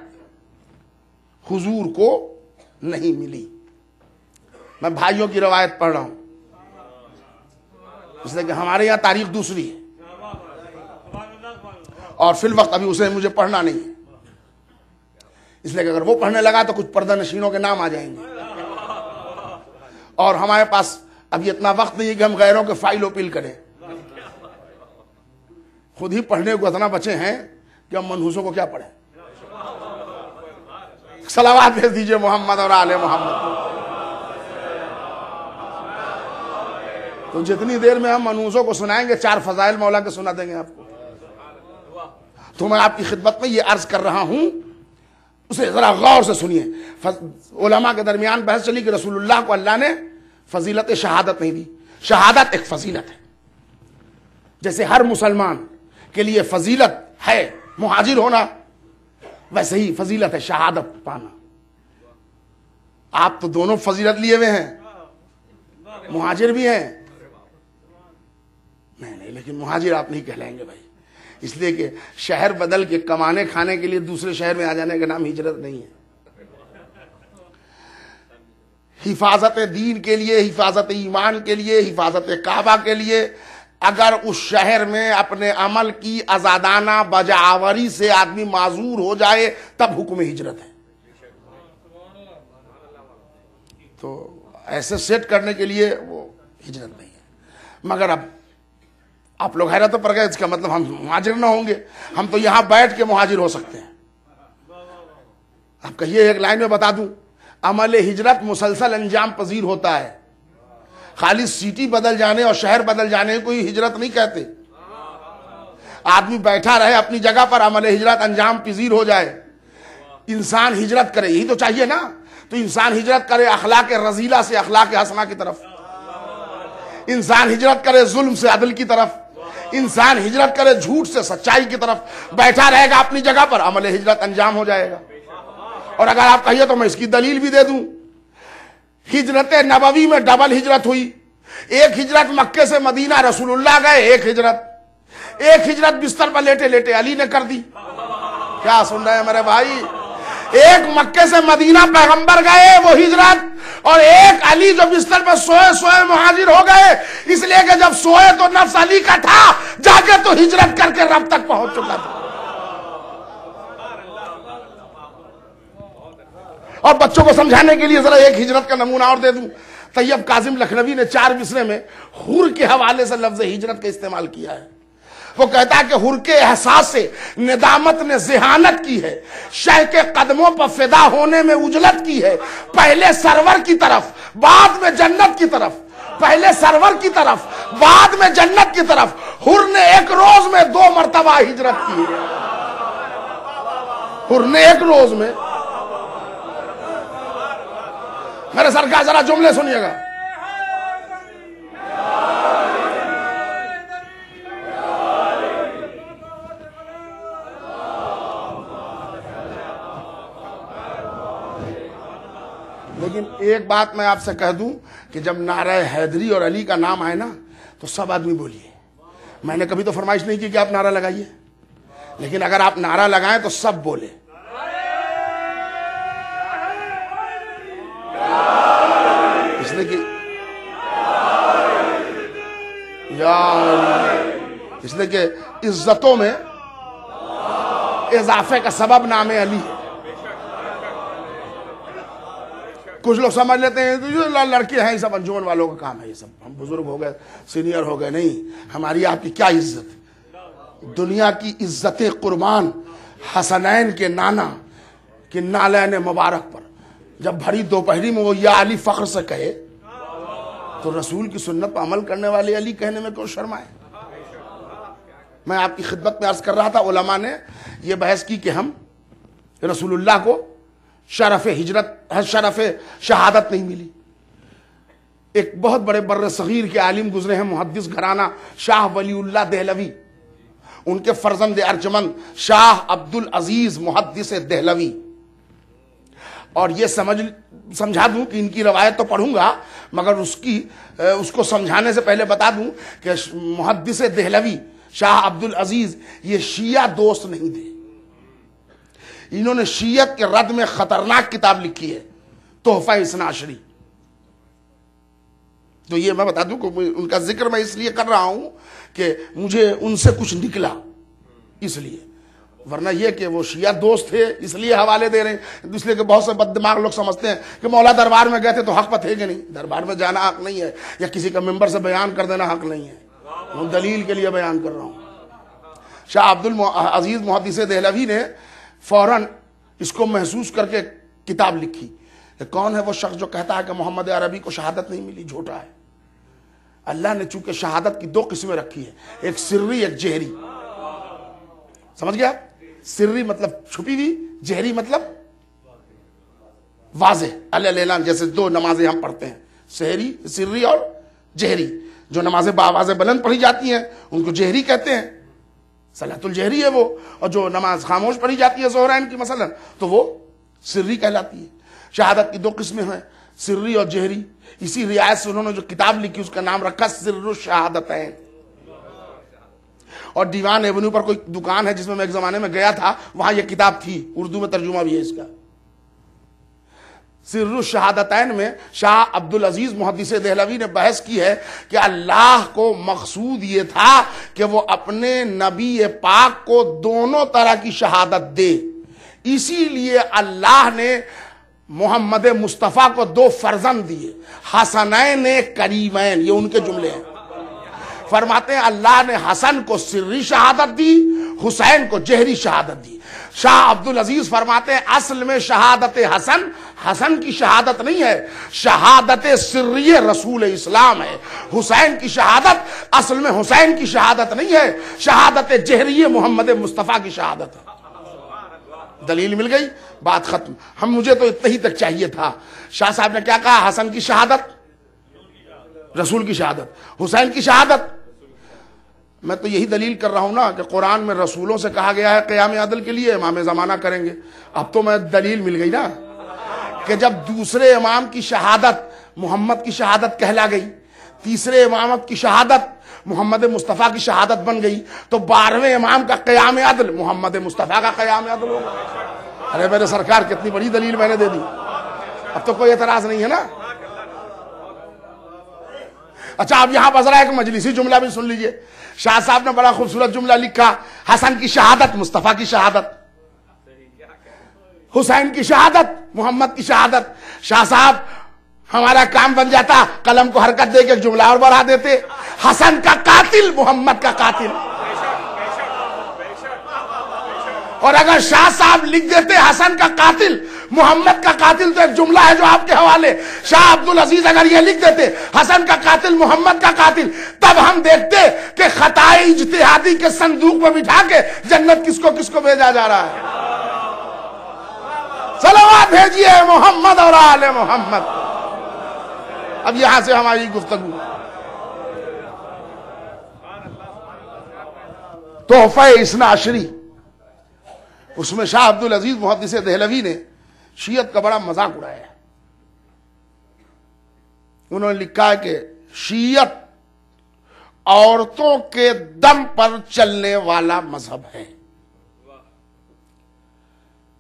حضور کو نہیں ملی. میں بھائیوں کی روایت پڑھ رہا ہوں اس لیے کہ ہمارے یہاں تاریخ دوسری ہے اور فی الوقت ابھی اسے مجھے پڑھنا نہیں ہے, اس لیے کہ اگر وہ پڑھنے لگا تو کچھ پردہ نشینوں کے نام آ جائیں گے اور ہمارے پاس ابھی اتنا وقت نہیں ہے کہ ہم غیروں کے فائل اپیل کریں. خود ہی پڑھنے کو اتنا بچے ہیں کہ ہم منحوسوں کو کیا پڑھیں. صلوات بھیج دیجئے محمد اور آل محمد. تو جتنی دیر میں ہم منحوسوں کو سنائیں گے 4 فضائل مولا کے سنا دیں گے آپ کو. تو میں آپ کی خدمت میں یہ عرض کر رہا ہوں, اسے ذرا غور سے سنیے. علماء کے درمیان بحث چلی کہ رسول اللہ کو اللہ نے فضیلت شہادت نہیں دی. شہادت ایک فضیلت ہے. جیسے ہر مسلمان کے لیے فضیلت ہے مہاجر ہونا، ویسے ہی فضیلت ہے شہادت پانا. آپ تو دونوں فضیلت لیے ہوئے ہیں، مہاجر بھی ہیں. نہیں، لیکن مہاجر آپ نہیں کہلائیں گے بھائی، اس لیے کہ شہر بدل کے کمانے کھانے کے لیے دوسرے شہر میں آ جانے کا نام ہجرت نہیں ہے. حفاظت دین کے لیے، حفاظت ایمان کے لیے، حفاظت کعبہ کے لیے اگر اس شہر میں اپنے عمل کی آزادانہ بجاوری سے آدمی معذور ہو جائے تب حکم ہجرت ہے. تو ایسے سیٹ کرنے کے لیے وہ ہجرت نہیں ہے. مگر اب آپ لوگ حیرت پر گئے، اس کا مطلب ہم مہاجر نہ ہوں گے؟ ہم تو یہاں بیٹھ کے مہاجر ہو سکتے ہیں. آپ کہیے ایک لائن میں بتا دوں، عمل ہجرت مسلسل انجام پذیر ہوتا ہے. خالی سٹی بدل جانے اور شہر بدل جانے کوئی ہجرت نہیں کہتے. آدمی بیٹھا رہے اپنی جگہ پر، عمل ہجرت انجام پذیر ہو جائے. انسان ہجرت کرے، یہی تو چاہیے نا. تو انسان ہجرت کرے اخلاق رذیلہ سے اخلاق حسنہ کی طرف، انسان ہجرت کرے ظلم سے عدل کی طرف، انسان ہجرت کرے جھوٹ سے سچائی کی طرف. بیٹھا رہے گا اپنی جگہ پر، عمل ہجرت انجام ہو جائے گا. اور اگر آپ کہیے تو میں اس کی دلیل بھی دے دوں. ہجرت نبوی میں ڈبل ہجرت ہوئی. ایک ہجرت مکے سے مدینہ رسول اللہ گئے، ایک ہجرت بستر پر لیٹے لیٹے علی نے کر دی. کیا سن رہے ہیں میرے بھائی؟ ایک مکے سے مدینہ پیغمبر گئے وہ ہجرت، اور ایک علی جو بستر پر سوئے سوئے مہاجر ہو گئے. اس لیے کہ جب سوئے تو نفس علی کا تھا، جاگے تو ہجرت کر کے رب تک پہنچ چکا تھا. اور بچوں کو سمجھانے کے لیے ذرا ایک ہجرت کا نمونہ اور دے دوں. طیب کاظم لکھنوی نے 4 مصرے میں حر کے حوالے سے لفظ ہجرت کا استعمال کیا ہے. وہ کہتا ہے کہ حر کے احساس سے ندامت نے ذہانت کی ہے، شہ کے قدموں پر فدا ہونے میں اجلت کی ہے. پہلے سرور کی طرف بعد میں جنت کی طرف، پہلے سرور کی طرف بعد میں جنت کی طرف حر نے ایک روز میں 2 مرتبہ ہجرت کی ہے. حر نے ایک روز میں. میرے سرکار ذرا جملے سنیے گا. لیکن ایک بات میں آپ سے کہہ دوں کہ جب نعرہ حیدری اور علی کا نام آئے نا تو سب آدمی بولیے. میں نے کبھی تو فرمائش نہیں کی کہ آپ نعرہ لگائیے، لیکن اگر آپ نعرہ لگائیں تو سب بولے. اس لیے کہ عزتوں میں اضافے کا سبب نام علی ہے. کچھ لوگ سمجھ لیتے ہیں یہ لڑکے ہیں، یہ سب انجمن والوں کا کام ہے، یہ سب ہم بزرگ ہو گئے سینئر ہو گئے. نہیں، ہماری آپ کی کیا عزت. دنیا کی عزتیں قربان حسنین کے نانا کہ نالین مبارک پر جب بھری دوپہری میں وہ یا علی فخر سے کہے تو رسول کی سنت پر عمل کرنے والے علی کہنے میں کیوں شرمائے. میں آپ کی خدمت میں عرض کر رہا تھا، علماء نے یہ بحث کی کہ ہم رسول اللہ کو شرف ہجرت، شرف شہادت نہیں ملی. ایک بہت بڑے بر صغیر کے عالم گزرے ہیں، محدث گھرانہ شاہ ولی اللہ دہلوی. ان کے فرزند ارجمند شاہ عبدالعزیز محدث دہلوی. اور یہ سمجھا دوں کہ ان کی روایت تو پڑھوں گا، مگر اس کو سمجھانے سے پہلے بتا دوں کہ محدث دہلوی شاہ عبدالعزیز یہ شیعہ دوست نہیں تھے. انہوں نے شیعت کے رد میں خطرناک کتاب لکھی ہے، تحفہ اثنا عشری. تو یہ میں بتا دوں کہ ان کا ذکر میں اس لیے کر رہا ہوں کہ مجھے ان سے کچھ نکلا اس لیے، ورنہ یہ کہ وہ شیعہ دوست تھے اس لیے حوالے دے رہے ہیں. اس لیے کہ بہت سے بد دماغ لوگ سمجھتے ہیں کہ مولا دربار میں گئے تھے تو حق پر تھے کہ نہیں. دربار میں جانا حق نہیں ہے، یا کسی کا ممبر سے بیان کر دینا حق نہیں ہے. میں دلیل کے لیے بیان کر رہا ہوں. شاہ عبدالعزیز محدث دہلوی نے فوراً اس کو محسوس کر کے کتاب لکھی کہ کون ہے وہ شخص جو کہتا ہے کہ محمد عربی کو شہادت نہیں ملی، جھوٹا ہے. اللہ نے چونکہ شہادت کی 2 قسمیں رکھی ہیں، ایک سری ایک جہری. سمجھ گیا؟ سری مطلب چھپی ہوئی، جہری مطلب واضح، اللہ اعلان، جیسے 2 نمازیں ہم پڑھتے ہیں سحری سری اور جہری. جو نمازیں بآواز بلند پڑھی جاتی ہیں ان کو جہری کہتے ہیں, صلاۃ الجہری ہے وہ, اور جو نماز خاموش پڑھی جاتی ہے ظہرین کی مثلا تو وہ سری کہلاتی ہے. شہادت کی دو قسمیں ہیں, سری اور جہری. اسی رعایت سے انہوں نے جو کتاب لکھی اس کا نام رکھا سر الشہادتین. اور دیوان ایونیو پر کوئی دکان ہے جس میں ایک زمانے میں گیا تھا, وہاں یہ کتاب تھی, اردو میں ترجمہ بھی ہے اس کا. سر الشہادتین میں شاہ عبدالعزیز محدث دہلوی نے بحث کی ہے کہ اللہ کو مقصود یہ تھا کہ وہ اپنے نبی پاک کو دونوں طرح کی شہادت دے, اسی لیے اللہ نے محمد مصطفیٰ کو دو فرزند دیے, حسنین کریمین, یہ ان کے جملے ہیں. فرماتے ہیں اللہ نے حسن کو سری شہادت دی, حسین کو جہری شہادت دی. شاہ عبدالعزیز فرماتے ہیں اصل میں شہادت حسن کی شہادت نہیں ہے, شہادت سری رسول اسلام ہے. حسین کی شہادت اصل میں حسین کی شہادت نہیں ہے, شہادت جہری محمد مصطفیٰ کی شہادت ہے. دلیل مل گئی, بات ختم. مجھے تو اتنا ہی تک چاہیے تھا. شاہ صاحب نے کیا کہا, حسن کی شہادت رسول کی شہادت, حسین کی شہادت. میں تو یہی دلیل کر رہا ہوں نا کہ قرآن میں رسولوں سے کہا گیا ہے قیام عدل کے لیے امام زمانہ کریں گے. اب تو میں دلیل مل گئی نا کہ جب دوسرے امام کی شہادت محمد کی شہادت کہلا گئی, تیسرے امامت کی شہادت محمد مصطفیٰ کی شہادت بن گئی, تو 12ویں امام کا قیام عدل محمد مصطفیٰ کا قیام عدل ہوگا. ارے میرے سرکار کتنی بڑی دلیل میں نے دے دی, اب تو کوئی اعتراض نہیں ہے نا. اچھا اب یہاں بذرا ایک مجلسی جملہ بھی سن لیجئے. شاہ صاحب نے بڑا خوبصورت جملہ لکھا, حسن کی شہادت مصطفیٰ کی شہادت, حسین کی شہادت محمد کی شہادت. شاہ صاحب ہمارا کام بن جاتا, قلم کو حرکت دے کے ایک جملہ اور بڑھا دیتے, حسن کا قاتل محمد کا قاتل. اور اگر شاہ صاحب لکھ دیتے حسن کا قاتل محمد کا قاتل, تو ایک جملہ ہے جو آپ کے حوالے, شاہ عبدالعزیز اگر یہ لکھ دیتے حسن کا قاتل محمد کا قاتل, تب ہم دیکھتے کہ خطائے اجتہادی کے صندوق میں بٹھا کے جنت کس کو بھیجا جا رہا ہے. صلوات بھیجیے محمد اور آل محمد. اب یہاں سے ہماری گفتگو تحفہ اثنا عشری, اس میں شاہ عبدالعزیز محدث دہلوی نے شیعت کا بڑا مذاق اڑایا ہے. انہوں نے لکھا ہے کہ شیعت عورتوں کے دم پر چلنے والا مذہب ہے.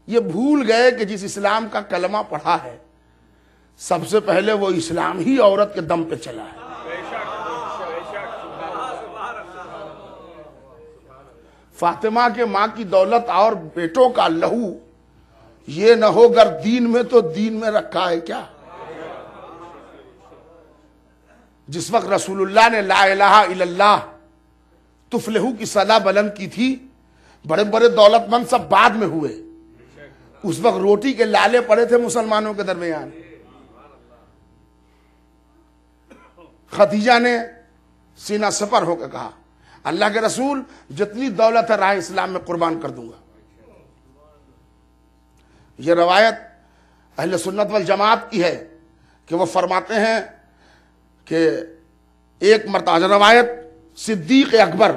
یہ بھول گئے کہ جس اسلام کا کلمہ پڑھا ہے سب سے پہلے وہ اسلام ہی عورت کے دم پہ چلا ہے. فاطمہ کے ماں کی دولت اور بیٹوں کا لہو یہ نہ ہو گر دین میں تو دین میں رکھا ہے کیا. جس وقت رسول اللہ نے لا الہ الا اللہ تفلحو کی صدا بلند کی تھی, بڑے بڑے دولت مند سب بعد میں ہوئے, اس وقت روٹی کے لالے پڑے تھے مسلمانوں کے درمیان. خدیجہ نے سینہ سپر ہو کے کہا اللہ کے رسول جتنی دولت ہے راہ اسلام میں قربان کر دوں گا. یہ روایت اہل سنت والجماعت کی ہے کہ وہ فرماتے ہیں کہ ایک مرتبہ, روایت صدیق اکبر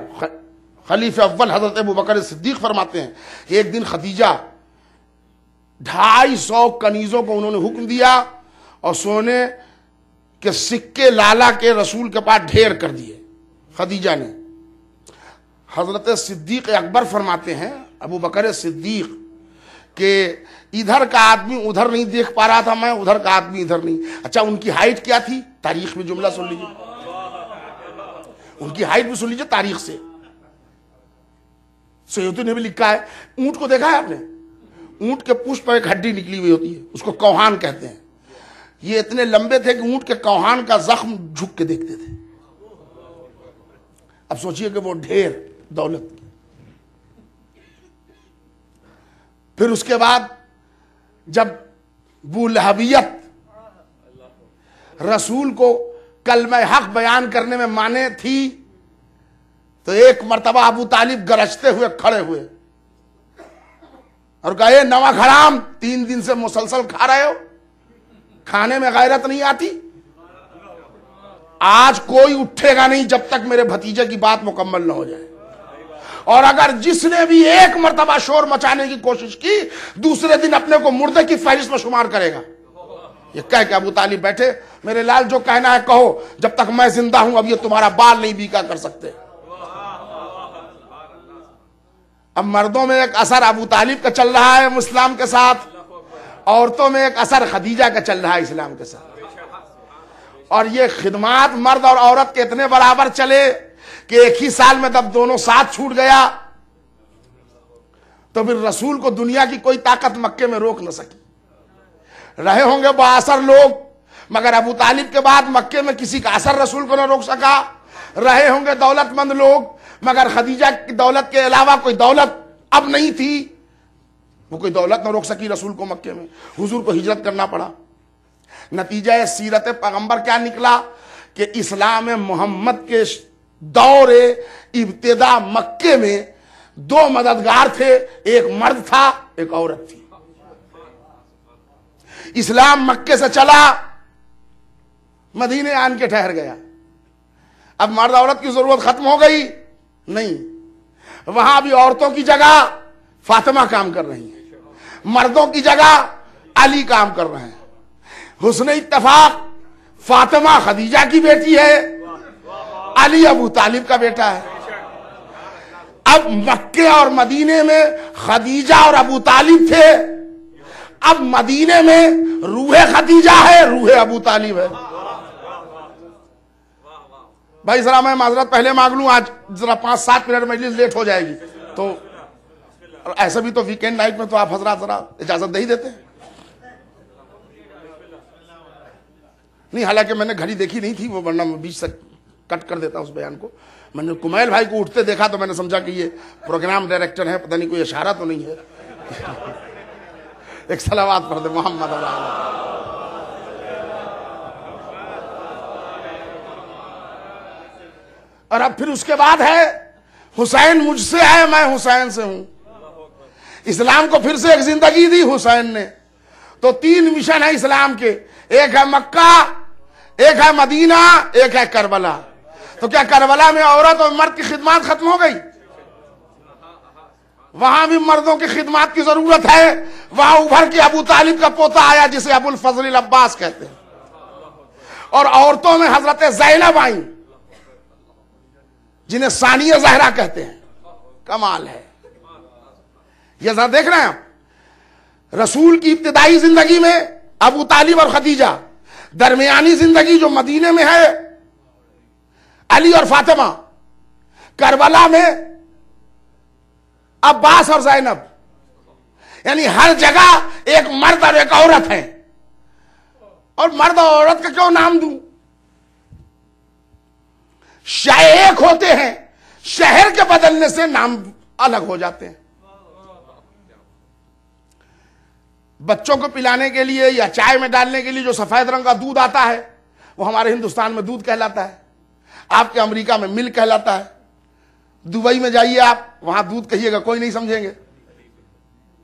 خلیفہ اول حضرت ابوبکر صدیق فرماتے ہیں کہ ایک دن خدیجہ 250 کنیزوں کو انہوں نے حکم دیا اور سونے کے سکے لالا کے رسول کے پاس ڈھیر کر دیے خدیجہ نے. حضرت صدیق اکبر فرماتے ہیں ابو بکر صدیق کہ ادھر کا آدمی ادھر نہیں دیکھ پا رہا تھا, میں ادھر کا آدمی ادھر نہیں. اچھا ان کی ہائٹ کیا تھی, تاریخ میں جملہ سن لیجیے, ان کی ہائٹ بھی سن لیجیے تاریخ سے. سیوطی نے بھی لکھا ہے, اونٹ کو دیکھا ہے آپ نے, اونٹ کے پشت پر ایک ہڈی نکلی ہوئی ہوتی ہے, اس کو کوہان کہتے ہیں. یہ اتنے لمبے تھے کہ اونٹ کے کوہان کا زخم جھک کے دیکھتے تھے. اب سوچئے کہ وہ ڈھیر دولت. پھر اس کے بعد جب بولہبیت رسول کو کلمہ حق بیان کرنے میں مانے تھی تو ایک مرتبہ ابو طالب گرجتے ہوئے کھڑے ہوئے اور کہا, نمک حرام 3 دن سے مسلسل کھا رہے ہو, کھانے میں غیرت نہیں آتی. آج کوئی اٹھے گا نہیں جب تک میرے بھتیجے کی بات مکمل نہ ہو جائے. اور اگر جس نے بھی ایک مرتبہ شور مچانے کی کوشش کی دوسرے دن اپنے کو مردے کی فہرست میں شمار کرے گا. یہ کہہ کہ ابو طالب بیٹھے, میرے لال جو کہنا ہے کہو, جب تک میں زندہ ہوں اب یہ تمہارا بال نہیں بیکا کر سکتے. اب مردوں میں ایک اثر ابو طالب کا چل رہا ہے اسلام کے ساتھ, عورتوں میں ایک اثر خدیجہ کا چل رہا ہے اسلام کے ساتھ. اور یہ خدمات مرد اور عورت کے اتنے برابر چلے کہ ایک ہی سال میں جب دونوں ساتھ چھوٹ گیا تو پھر رسول کو دنیا کی کوئی طاقت مکے میں روک نہ سکی. رہے ہوں گے با اثر لوگ, مگر ابو طالب کے بعد مکے میں کسی کا اثر رسول کو نہ روک سکا. رہے ہوں گے دولت مند لوگ, مگر خدیجہ کی دولت کے علاوہ کوئی دولت اب نہیں تھی, وہ کوئی دولت نہ روک سکی رسول کو مکے میں. حضور کو ہجرت کرنا پڑا. نتیجہ سیرت پیغمبر کیا نکلا کہ اسلام محمد کے دور ابتدا مکے میں دو مددگار تھے, ایک مرد تھا ایک عورت تھی. اسلام مکے سے چلا مدینے آن کے ٹھہر گیا. اب مرد عورت کی ضرورت ختم ہو گئی نہیں, وہاں بھی عورتوں کی جگہ فاطمہ کام کر رہی ہیں, مردوں کی جگہ علی کام کر رہے ہیں. حسن اتفاق فاطمہ خدیجہ کی بیٹی ہے, علی ابو طالب کا بیٹا ہے. اب مکے اور مدینے میں خدیجہ اور ابو طالب تھے, اب مدینے میں روح خدیجہ ہے روح ابو طالب ہے. بھائی ذرا میں معذرت پہلے مانگ لوں, آج ذرا 5-7 منٹ مجلس لیٹ ہو جائے گی, تو ایسا بھی تو ویکینڈ نائٹ میں تو آپ حضرات ذرا اجازت دے ہی دیتے ہیں. نہیں, حالانکہ میں نے گھڑی دیکھی نہیں تھی, وہ ورنہ میں بیچ سے کٹ کر دیتا اس بیان کو. میں نے کمیل بھائی کو اٹھتے دیکھا تو میں نے سمجھا کہ یہ پروگرام ڈائریکٹر ہے, پتہ نہیں کوئی اشارہ تو نہیں ہے. ایک صلوات پڑھ دے محمد علیہ. اور اب پھر اس کے بعد ہے حسین مجھ سے ہے میں حسین سے ہوں. اسلام کو پھر سے ایک زندگی دی حسین نے. تو 3 مشن ہے اسلام کے, ایک ہے مکہ, ایک ہے مدینہ, ایک ہے کربلا. تو کیا کربلا میں عورت اور مرد کی خدمات ختم ہو گئی؟ وہاں بھی مردوں کی خدمات کی ضرورت ہے. وہاں ابھر کے ابو طالب کا پوتا آیا جسے ابو الفضل العباس کہتے ہیں, اور عورتوں میں حضرت زینب آئیں جنہیں ثانیہ زہرا کہتے ہیں. کمال ہے. یہ ذرا دیکھ رہے ہیں آپ, رسول کی ابتدائی زندگی میں ابو طالب اور خدیجہ, درمیانی زندگی جو مدینے میں ہے علی اور فاطمہ, کربلا میں عباس اور زینب. یعنی ہر جگہ ایک مرد اور ایک عورت ہے. اور مرد اور عورت کا کیوں نام دوں؟ ایک ہوتے ہیں, شہر کے بدلنے سے نام الگ ہو جاتے ہیں. بچوں کو پلانے کے لیے یا چائے میں ڈالنے کے لیے جو سفید رنگ کا دودھ آتا ہے وہ ہمارے ہندوستان میں دودھ کہلاتا ہے, آپ کے امریکہ میں ملک کہلاتا ہے. دبئی میں جائیے آپ, وہاں دودھ کہیے گا کوئی نہیں سمجھیں گے,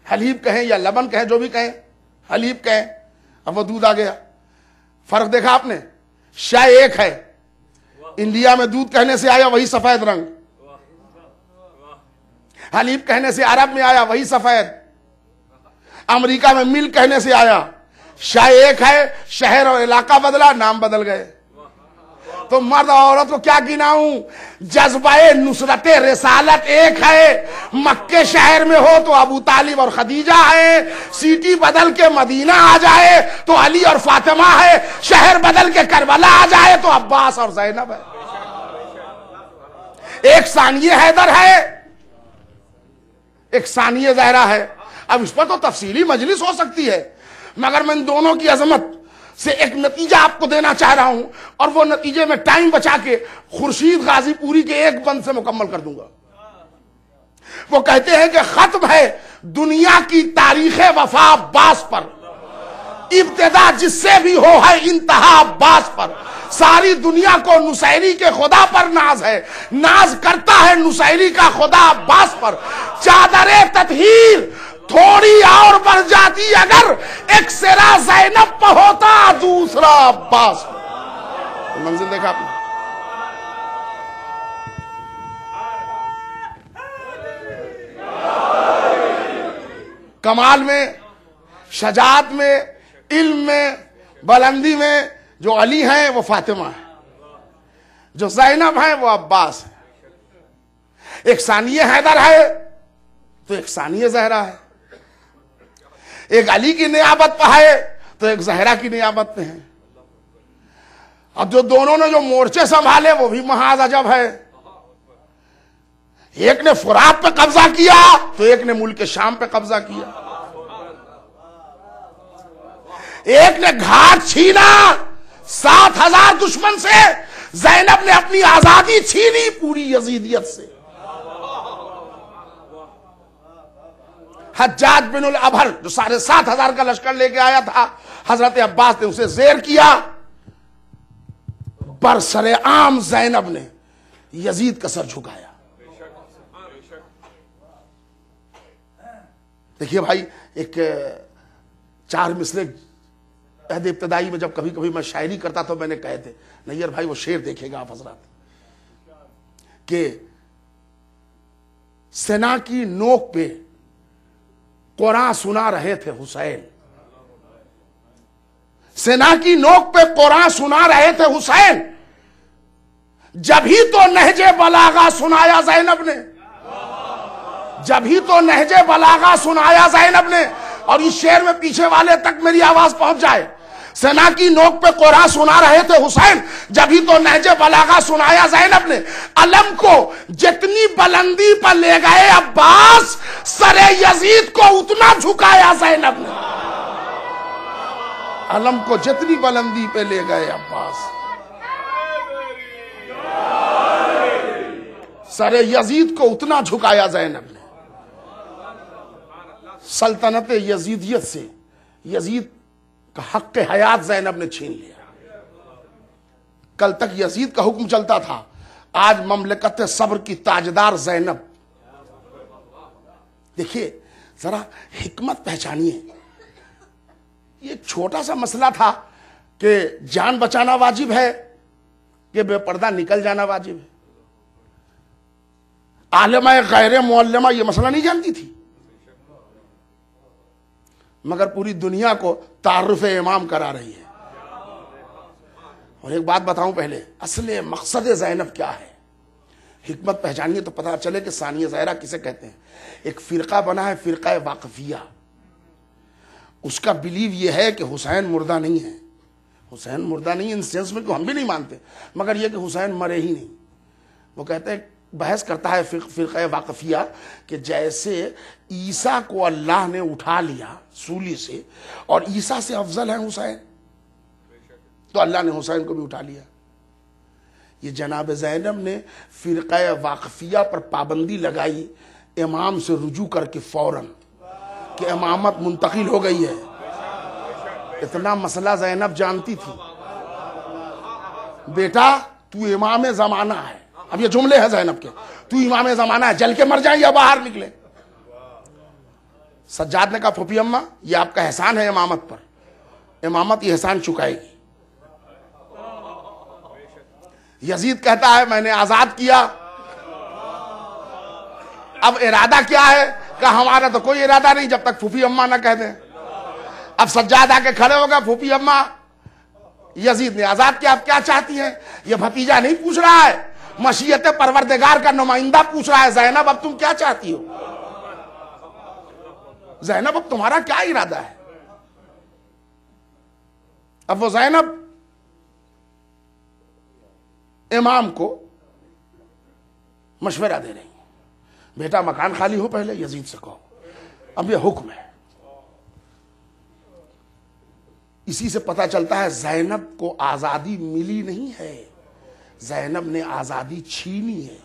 حلیب کہیں یا لبن کہیں, جو بھی کہیں, حلیب کہیں. اب وہ دودھ آ گیا. فرق دیکھا آپ نے؟ شے ایک ہے. انڈیا میں دودھ کہنے سے آیا وہی سفید رنگ, حلیب کہنے سے عرب میں آیا وہی سفید, امریکہ میں مل کہنے سے آیا. شے ایک ہے, شہر اور علاقہ بدلا, نام بدل گئے. تو مرد اور عورت کو کیا گناؤں؟ جذبہ نصرت رسالت ایک ہے. مکے شہر میں ہو تو ابو طالب اور خدیجہ ہے, سیٹی بدل کے مدینہ آ جائے تو علی اور فاطمہ ہے, شہر بدل کے کربلا آ جائے تو عباس اور زینب ہے. ایک ثانیہ حیدر ہے, ایک ثانیہ زہرا ہے. اب اس پر تو تفصیلی مجلس ہو سکتی ہے, مگر میں ان دونوں کی عظمت سے ایک نتیجہ آپ کو دینا چاہ رہا ہوں, اور وہ نتیجے میں ٹائم بچا کے خورشید غازی پوری کے ایک بند سے مکمل کر دوں گا. وہ کہتے ہیں کہ ختم ہے دنیا کی تاریخ وفا عباس پر, ابتدا جس سے بھی ہو ہے انتہا عباس پر. ساری دنیا کو نصیری کے خدا پر ناز ہے, ناز کرتا ہے نصیری کا خدا عباس پر. چادر تطہیر تھوڑی اور بڑھ جاتی اگر ایک سرا زینب پہ ہوتا دوسرا عباس. منزل دیکھا آپ نے؟ کمال میں، شجاعت میں، علم میں، بلندی میں جو علی ہیں وہ فاطمہ ہیں، جو زینب ہیں وہ عباس ہیں، ایک ثانیہ حیدر ہے تو ایک ثانیہ زہرا ہے، ایک علی کی نیابت پہ ہے تو ایک زہرا کی نیابت پہ ہے. اب جو دونوں نے جو مورچے سنبھالے وہ بھی محاذ عجب ہے. ایک نے فرات پہ قبضہ کیا تو ایک نے ملک شام پہ قبضہ کیا، ایک نے گھاٹ چھینا 7,000 دشمن سے، زینب نے اپنی آزادی چھینی پوری یزیدیت سے. حجاج بن الابہر جو 7,500 کا لشکر لے کے آیا تھا، حضرت عباس نے اسے زیر کیا، برسر عام زینب نے یزید کا سر جھکایا. دیکھیے بھائی، ایک 4 مصرے عہد ابتدائی میں جب کبھی کبھی میں شاعری کرتا تو میں نے کہے تھے، نیر بھائی وہ شعر دیکھے گا آپ حضرات، کہ سنا کی نوک پہ قرآن سنا رہے تھے حسین، سنا کی نوک پہ قرآن سنا رہے تھے حسین، جبھی تو نہج بلاغہ سنایا زینب نے، جبھی تو نہج بلاغہ سنایا زینب نے. اور اس شعر میں پیچھے والے تک میری آواز پہنچ جائے، سنا کی نوک پہ قرآن سنا رہے تھے حسین، جبھی تو نہج بلاغہ سنایا زینب نے. علم کو جتنی بلندی پر لے گئے عباس، سر یزید کو اتنا جھکایا زینب نے. علم کو جتنی بلندی پہ لے گئے عباس، سر یزید کو اتنا جھکایا زینب نے. سلطنت یزیدیت سے یزید کا حق حیات زینب نے چھین لیا. کل تک یزید کا حکم چلتا تھا، آج مملکت صبر کی تاجدار زینب. دیکھیے ذرا حکمت پہچانیے. یہ ایک چھوٹا سا مسئلہ تھا کہ جان بچانا واجب ہے کہ بے پردہ نکل جانا واجب ہے. عالمہ غیر معلمہ یہ مسئلہ نہیں جانتی تھی، مگر پوری دنیا کو تعارف امام کرا رہی ہے. اور ایک بات بتاؤں پہلے، اصل مقصد زینب کیا ہے؟ حکمت پہچانیے تو پتہ چلے کہ ثانیہ زہرا کسے کہتے ہیں. ایک فرقہ بنا ہے، فرقہ واقفیہ. اس کا بلیو یہ ہے کہ حسین مردہ نہیں ہے. حسین مردہ نہیں ان سینس میں کہ ہم بھی نہیں مانتے، مگر یہ کہ حسین مرے ہی نہیں. وہ کہتے ہیں، بحث کرتا ہے فرقہ واقفیہ کہ جیسے عیسیٰ کو اللہ نے اٹھا لیا سولی سے، اور عیسیٰ سے افضل ہے حسین، تو اللہ نے حسین کو بھی اٹھا لیا. یہ جناب زینب نے فرقہ واقفیہ پر پابندی لگائی امام سے رجوع کر کے فوراً کہ امامت منتقل ہو گئی ہے. اتنا مسئلہ زینب جانتی تھی. بیٹا تو امام زمانہ ہے، اب یہ جملے ہیں زینب کے، تو امام زمانہ ہے، جل کے مر جائیں یا باہر نکلے. سجاد نے کہا پھوپھی اماں یہ آپ کا احسان ہے امامت پر، امامت یہ احسان چکائے گی. یزید کہتا ہے میں نے آزاد کیا. اب ارادہ کیا ہے؟ کہ ہمارا تو کوئی ارادہ نہیں جب تک پھوپھی اماں نہ کہہ دیں. اب سجاد آ کے کھڑے ہوگا، پھوپھی اماں یزید نے آزاد کیا، اب کیا چاہتی ہیں؟ یہ بھتیجا نہیں پوچھ رہا ہے، مشیت پروردگار کا نمائندہ پوچھ رہا ہے، زینب اب تم کیا چاہتی ہو؟ زینب اب تمہارا کیا ارادہ ہے؟ اب وہ زینب امام کو مشورہ دے رہی ہیں، بیٹا مکان خالی ہو پہلے یزید سے کہو، اب یہ حکم ہے. اسی سے پتہ چلتا ہے زینب کو آزادی ملی نہیں ہے، زینب نے آزادی چھینی ہے.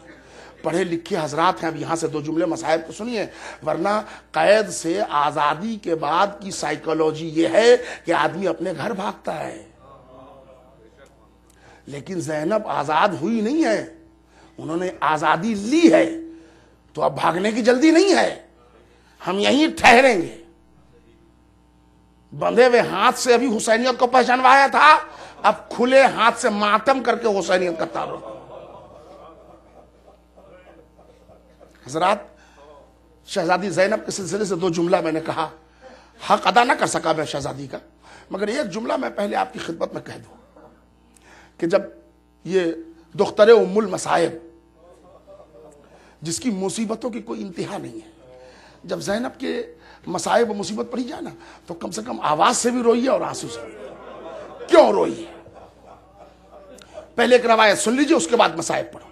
پڑھے لکھے حضرات ہیں، اب یہاں سے 2 جملے مصائب کو سنیے، ورنہ قید سے آزادی کے بعد کی سائیکولوجی یہ ہے کہ آدمی اپنے گھر بھاگتا ہے. لیکن زینب آزاد ہوئی نہیں ہے، انہوں نے آزادی لی ہے، تو اب بھاگنے کی جلدی نہیں ہے، ہم یہیں ٹھہریں گے. بندھے ہوئے ہاتھ سے ابھی حسینیت کو پہچانوایا تھا، اب کھلے ہاتھ سے ماتم کر کے حسینیت کا تعارف. حضرات شہزادی زینب کے سلسلے سے 2 جملہ میں نے کہا, حق ادا نہ کر سکا میں شہزادی کا, مگر ایک جملہ میں پہلے آپ کی خدمت میں کہہ دوں کہ جب یہ دختر ام المصائب جس کی مصیبتوں کی کوئی انتہا نہیں ہے, جب زینب کے مصائب و مصیبت پڑھی جائے نا تو کم سے کم آواز سے بھی روئیے اور آنسو سے بھی. کیوں روئیے؟ پہلے ایک روایت سن لیجیے, اس کے بعد مصائب پڑھو.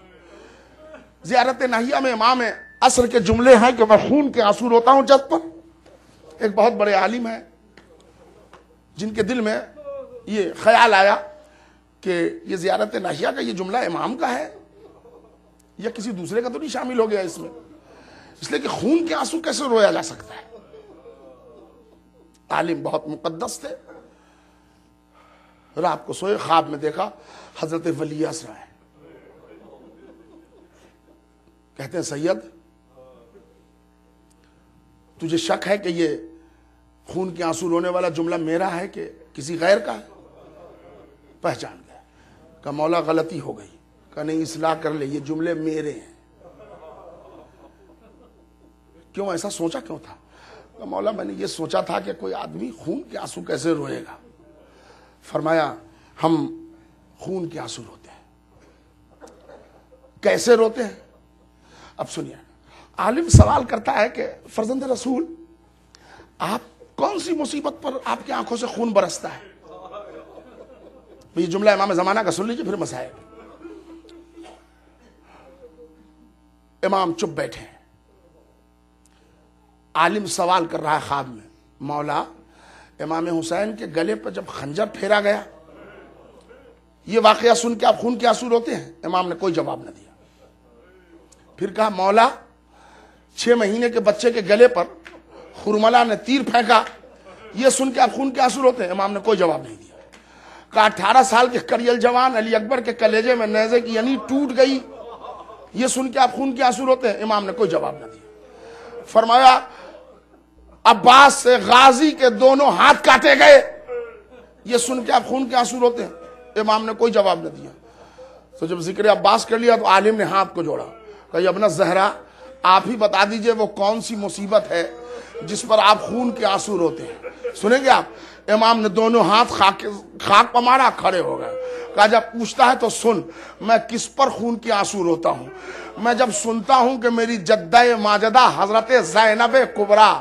زیارت ناہیہ میں امام عصر کے جملے ہیں کہ میں خون کے آنسو روتا ہوں جد پر. ایک بہت بڑے عالم ہیں جن کے دل میں یہ خیال آیا کہ یہ زیارت ناہیہ کا یہ جملہ امام کا ہے یا کسی دوسرے کا تو نہیں شامل ہو گیا اس میں, اس لیے کہ خون کے آنسو کیسے رویا جا سکتا ہے. عالم بہت مقدس تھے. رات کو سوئے, خواب میں دیکھا حضرت ولی اسرا ہے. کہتے ہیں سید تجھے شک ہے کہ یہ خون کے آنسو رونے والا جملہ میرا ہے کہ کسی غیر کا ہے؟ پہچان گیا. کہا مولا غلطی ہو گئی. کہا نہیں اصلاح کر لے, یہ جملے میرے ہیں. کیوں ایسا سوچا کیوں تھا؟ کہا مولا میں نے یہ سوچا تھا کہ کوئی آدمی خون کے آنسو کیسے روئے گا. فرمایا ہم خون کے آنسو روتے ہیں. کیسے روتے ہیں؟ اب سنیے, عالم سوال کرتا ہے کہ فرزند رسول آپ کون سی مصیبت پر آپ کی آنکھوں سے خون برستا ہے؟ یہ جملہ امام زمانہ کا سن لیجیے پھر مسائل. امام چپ بیٹھے ہیں. عالم سوال کر رہا ہے خواب میں, مولا امام حسین کے گلے پر جب خنجر پھیرا گیا یہ واقعہ سن کے آپ خون کے آنسو روتے ہیں؟ امام نے کوئی جواب نہ دیا. پھر کہا مولا 6 مہینے کے بچے کے گلے پر خرملا نے تیر پھینکا یہ سن کے آپ خون کے آنسو روتے ہیں؟ امام نے کوئی جواب نہیں دیا. کہا 18 سال کے کریل جوان علی اکبر کے کلیجے میں نیزے کی یعنی ٹوٹ گئی یہ سن کے آپ خون کے آنسو روتے ہیں؟ امام نے کوئی جواب نہ دیا. فرمایا عباس سے غازی کے دونوں ہاتھ کاٹے گئے یہ سن کے آپ خون کے آنسو روتے ہیں؟ امام نے کوئی جواب نہ دیا. تو جب ذکر عباس کر لیا تو عالم نے ہاتھ کو جوڑا. کہ ابن زہرا آپ ہی بتا دیجئے وہ کون سی مصیبت ہے جس پر آپ خون کے آنسو روتے ہیں. سنیں گے آپ؟ امام نے دونوں ہاتھ خاک پر مارا, کھڑے ہو گئے. کہا جب پوچھتا ہے تو سن, میں کس پر خون کے آنسو روتا ہوں. میں جب سنتا ہوں کہ میری جدہ ماجدہ حضرت زینب کبریٰ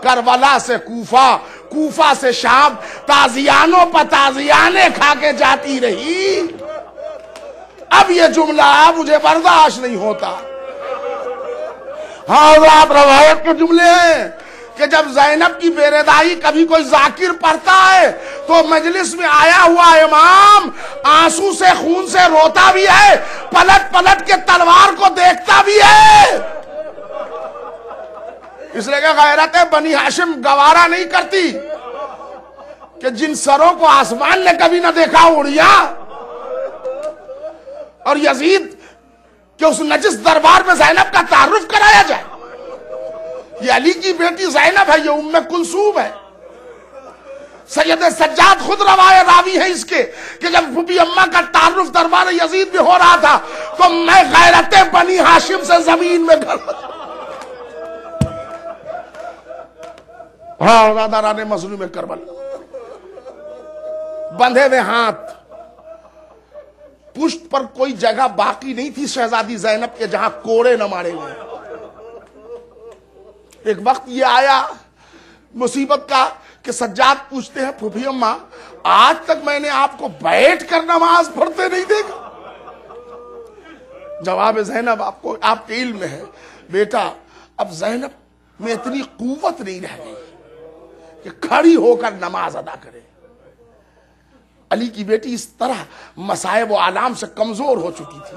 کربلا سے کوفہ, کوفہ سے شام, تازیانوں پر تازیانے کھا کے جاتی رہی. اب یہ جملہ مجھے برداشت نہیں ہوتا. ہاں آپ روایت کے جملے ہیں کہ جب زینب کی بیردائی کبھی کوئی ذاکر پڑھتا ہے تو مجلس میں آیا ہوا امام آنسو سے خون سے روتا بھی ہے, پلٹ پلٹ کے تلوار کو دیکھتا بھی ہے. اس لیے کہ غیرت بنی ہاشم گوارا نہیں کرتی کہ جن سروں کو آسمان نے کبھی نہ دیکھا اڑیا, اور یزید کہ اس نجس دربار میں زینب کا تعارف کرایا جائے. یہ علی کی بیٹی زینب ہے, یہ ام کلثوم ہے. سید سجاد خود راوی ہے اس کے کہ جب پھوپھی اماں کا تعارف دربار یزید میں ہو رہا تھا تو میں غیرت بنی ہاشم سے زمین میں گھر راداران مظلوم کربل بندھے ہوئے ہاتھ, پشت پر کوئی جگہ باقی نہیں تھی شہزادی زینب کے جہاں کوڑے نہ مارے ہوئے. ایک وقت یہ آیا مصیبت کا کہ سجاد پوچھتے ہیں پھوپھی اماں آج تک میں نے آپ کو بیٹھ کر نماز پڑھتے نہیں دیکھا. جواب زینب آپ کے علم میں ہے بیٹا, اب زینب میں اتنی قوت نہیں رہ گئی کہ کھڑی ہو کر نماز ادا کرے. علی کی بیٹی اس طرح مصائب و آلام سے کمزور ہو چکی تھی.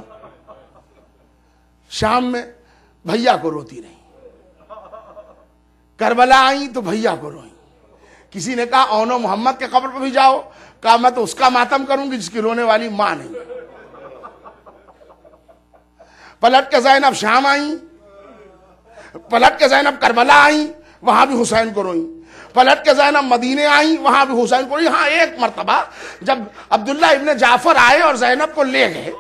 شام میں بھیا کو روتی رہی, کربلا آئی تو بھیا کو روئی. کسی نے کہا اونو محمد کے قبر پر بھی جاؤ, کہا میں تو اس کا ماتم کروں گی جس کی رونے والی ماں نہیں. پلٹ کے زینب شام آئی, پلٹ کے زینب کربلا آئی, وہاں بھی حسین کو روئی. پلٹ کے زینب مدینے آئیں, وہاں بھی حسین کو روئی. ہاں ایک مرتبہ جب عبداللہ ابن جعفر آئے اور زینب کو لے گئے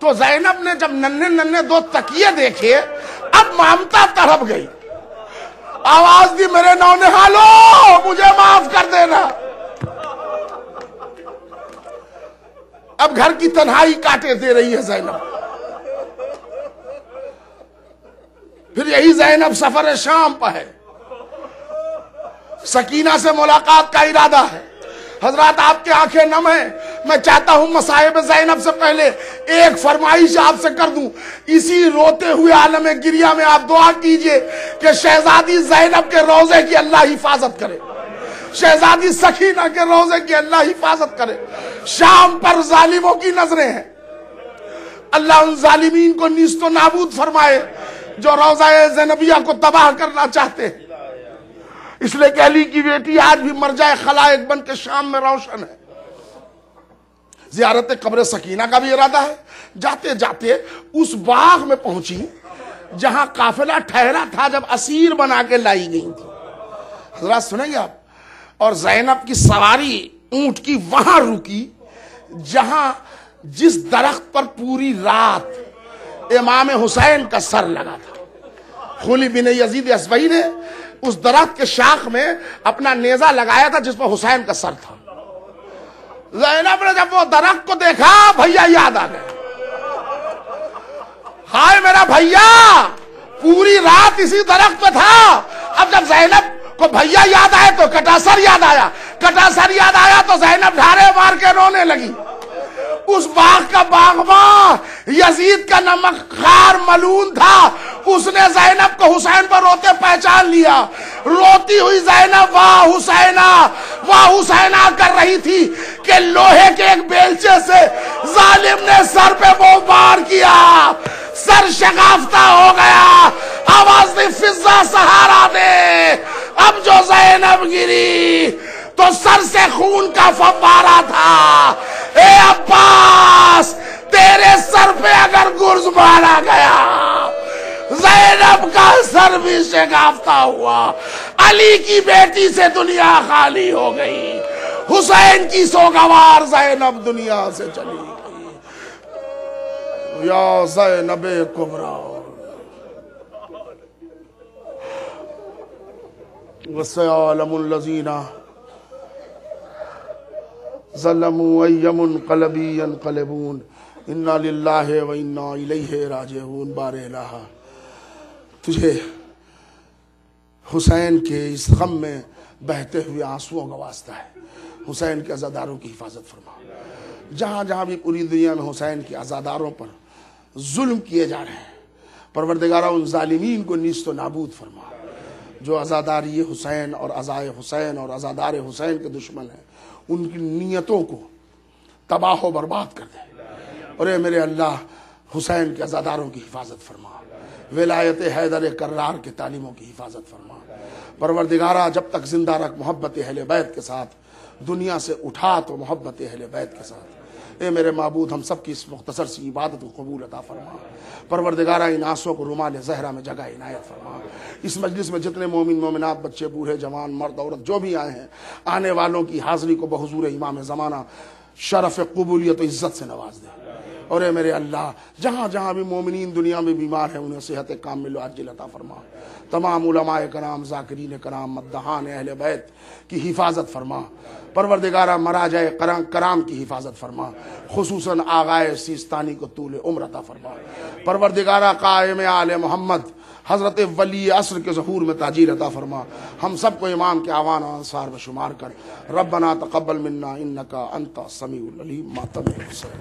تو زینب نے جب ننھے ننھے 2 تکیے دیکھے, اب مامتا تڑپ گئی, آواز دی میرے نونہالو مجھے معاف کر دینا. اب گھر کی تنہائی کاٹے دے رہی ہے زینب. پھر یہی زینب سفر شام پہ ہے, سکینہ سے ملاقات کا ارادہ ہے. حضرات آپ کی آنکھیں نم ہیں, میں چاہتا ہوں مصائب زینب سے پہلے ایک فرمائش آپ سے کر دوں. اسی روتے ہوئے عالم گریہ میں آپ دعا کیجئے کہ شہزادی زینب کے روزے کی اللہ حفاظت کرے, شہزادی سکینہ کے روزے کی اللہ حفاظت کرے. شام پر ظالموں کی نظریں ہیں, اللہ ان ظالمین کو نیست و نابود فرمائے جو روضہ زینبیہ کو تباہ کرنا چاہتے ہیں. اس لیے کہ علی کی بیٹی آج بھی مرجع خلائق بن کے شام میں روشن ہے. زیارت قبر سکینہ کا بھی ارادہ ہے. جاتے جاتے اس باغ میں پہنچی جہاں قافلہ ٹھہرا تھا جب اسیر بنا کے لائی گئی تھی. حضرات سنیں گے آپ. اور زینب کی سواری اونٹ کی وہاں رکی جہاں جس درخت پر پوری رات امام حسین کا سر لگا تھا. خلی بن یزید اسبہی نے اس درخت کے شاخ میں اپنا نیزہ لگایا تھا جس پر حسین کا سر تھا. زینب نے جب وہ درخت کو دیکھا بھیا یاد آ گئے, ہائے میرا بھیا پوری رات اسی درخت پہ تھا. اب جب زینب کو بھیا یاد آئے تو کٹا سر یاد آیا, کٹا سر یاد آیا تو زینب ڈھارے مار کے رونے لگی. اس باغ کا باغباں یزید کا نمک خار ملعون تھا, اس نے زینب کو حسین پر روتے پہچان لیا. روتی ہوئی زینب واہ حسینہ کر رہی تھی کہ لوہے کے ایک بیلچے سے ظالم نے سر پہ بمبار کیا, سر شگافتہ ہو گیا. آواز دی فضا سہارا دے. اب جو زینب گری تو سر سے خون کا فوارہ تھا. اے عباس تیرے سر پہ اگر گرز مارا گیا زینب کا سر بھی شگافتہ ہوا. علی کی بیٹی سے دنیا خالی ہو گئی, حسین کی سوگوار زینب دنیا سے چلی گئی. یا زینب کبریٰ وَسَيَعْلَمُ الَّذِينَ ظَلَمُوا أَيَّ مُنْقَلَبٍ يَنْقَلِبُونَ اِنَّا لِلَّهِ وَإِنَّا إِلَيْهِ راجعون. بار الہ تجھے حسین کے اس غم میں بہتے ہوئے آنسوؤں کا واسطہ ہے. حسین کے عزاداروں کی حفاظت فرما. جہاں جہاں بھی پوری دنیا میں حسین کے عزاداروں پر ظلم کیے جا رہے ہیں, پروردگارہ ان ظالمین کو نیست و نابود فرما. جو عزاداری حسین اور عزائے حسین اور عزادار حسین کے دشمن ہیں ان کی نیتوں کو تباہ و برباد کر دے. اور اے میرے اللہ حسین کے عزاداروں کی حفاظت فرما. ولایت حیدر کرار کے تعلیموں کی حفاظت فرما. پروردگارہ جب تک زندہ رکھ محبت اہل بیت کے ساتھ, دنیا سے اٹھا تو محبت اہل بیت کے ساتھ. اے میرے معبود ہم سب کی اس مختصر سی عبادت کو قبول عطا فرما. پروردگارہ ان آنسوں کو رومال زہرا میں جگہ عنایت فرما. اس مجلس میں جتنے مومن مومنات بچے بوڑھے جوان مرد عورت جو بھی آئے ہیں, آنے والوں کی حاضری کو بحضور امام زمانہ شرف قبولیت و عزت سے نواز دے. اور اے میرے اللہ جہاں جہاں بھی مومنین دنیا میں بیمار ہیں انہیں صحت کامل و عاجل عطا فرما. تمام علماء کرام ذاکرین کرام مدحان اہل بیت کی حفاظت فرما. پروردگارہ مراجع کرام کی حفاظت فرما. خصوصاً آغائے سیستانی کو طول عمر عطا فرما. پروردگارہ قائم آل محمد حضرت ولی عصر کے ظہور میں تاجیر عطا فرما. ہم سب کو امام کے اعوان و انصار میں شمار کر. ربنا تقبل منا انکا انت السمیع العلیم. ماتم حسین.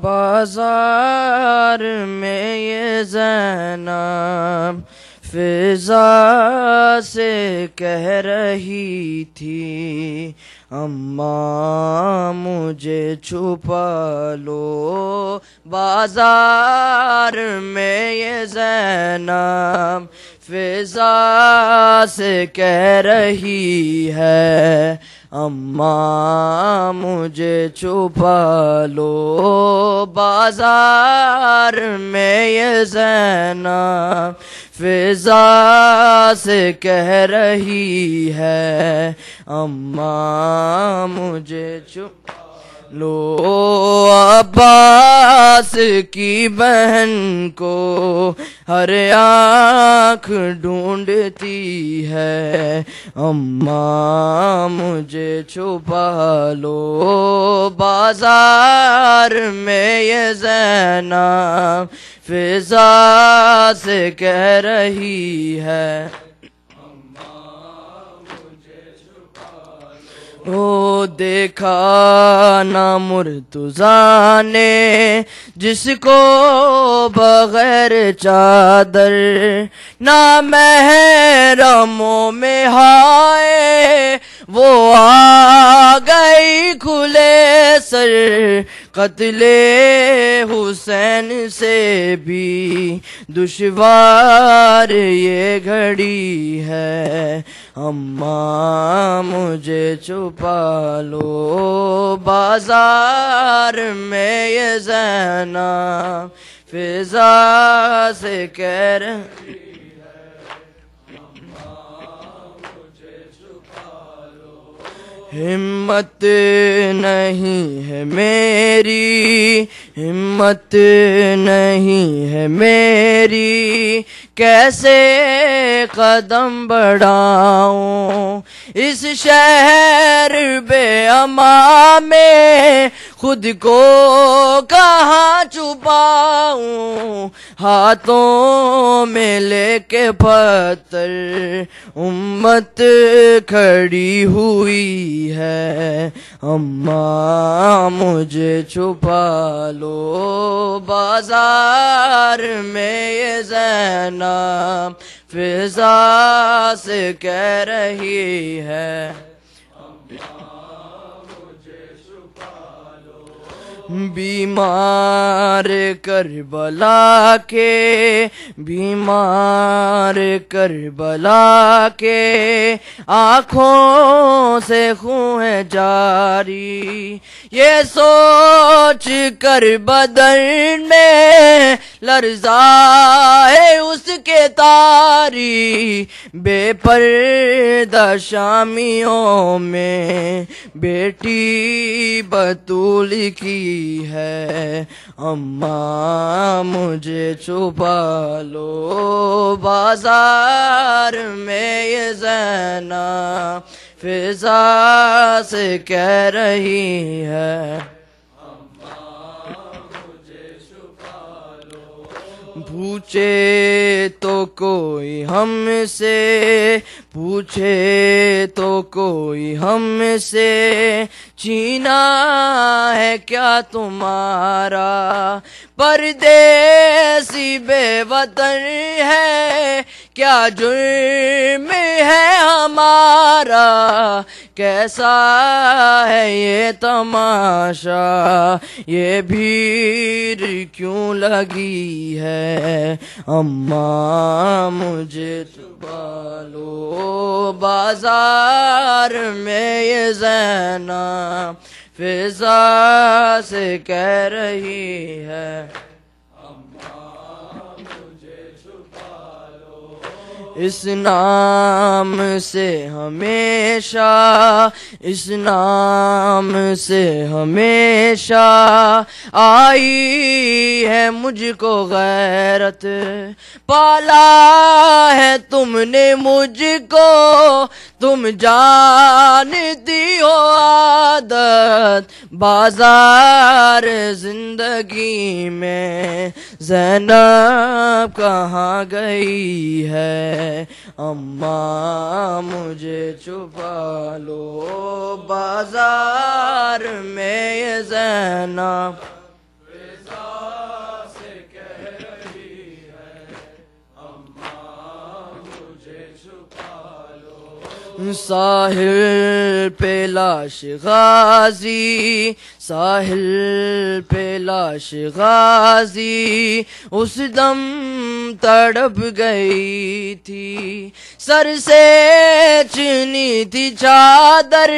بازار میں یہ زینب فضا سے کہہ رہی تھی اماں مجھے چھپا لو بازار میں یہ زینب فضا سے کہہ رہی ہے اماں مجھے چھپا لو بازار میں یہ زینب فضا سے کہہ رہی ہے اماں مجھے چھپا لو عباس کی بہن کو ہر آنکھ ڈھونڈتی ہے اماں مجھے چھپا لو بازار میں یہ زینب فضا سے کہہ رہی ہے او دیکھا نہ مرتضیٰ نے جس کو بغیر چادر نہ محرموں میں ہائے وہ آ گئی کھلے سر قتل حسین سے بھی دشوار یہ گھڑی ہے اماں مجھے چھپا لو بازار میں یہ زینب فضا سے کہہ رہی ہمت نہیں ہے میری ہمت نہیں ہے میری کیسے قدم بڑھاؤں اس شہر بے امان میں خود کو کہاں چھپاؤں ہاتھوں میں لے کے پتھر امت کھڑی ہوئی ہے اماں مجھے چھپا لو بازار میں یہ زینب فضا سے کہہ رہی ہے بیمار کربلا کے بیمار کربلا کے آنکھوں سے خون ہے جاری یہ سوچ کر بدن میں لرزا ہے اس کے تاری بے پردہ شامیوں میں بیٹی بطول کی ہے اماں مجھے چھپا لو بازار میں یہ زینب فضا سے کہہ رہی ہے پوچھے تو کوئی ہم سے پوچھے تو کوئی ہم سے چینا ہے کیا تمہارا پردیسی بے وطن ہے کیا جرم ہے ہمارا کیسا ہے یہ تماشا یہ بھیڑ کیوں لگی ہے اماں مجھے چھپا لو بازار میں یہ زینب فضا سے کہہ رہی ہے اس نام سے ہمیشہ اس نام سے ہمیشہ آئی ہے مجھ کو غیرت پالا ہے تم نے مجھ کو تم جانتی ہو عادت بازار زندگی میں زینب کہاں گئی ہے اماں مجھے چھپا لو بازار میں یہ زینب فضا سے کہہ رہی ہے اماں ساحل پہ لاش غازی، ساحل پہ لاش غازی اس دم تڑپ گئی تھی، سر سے چنی تھی چادر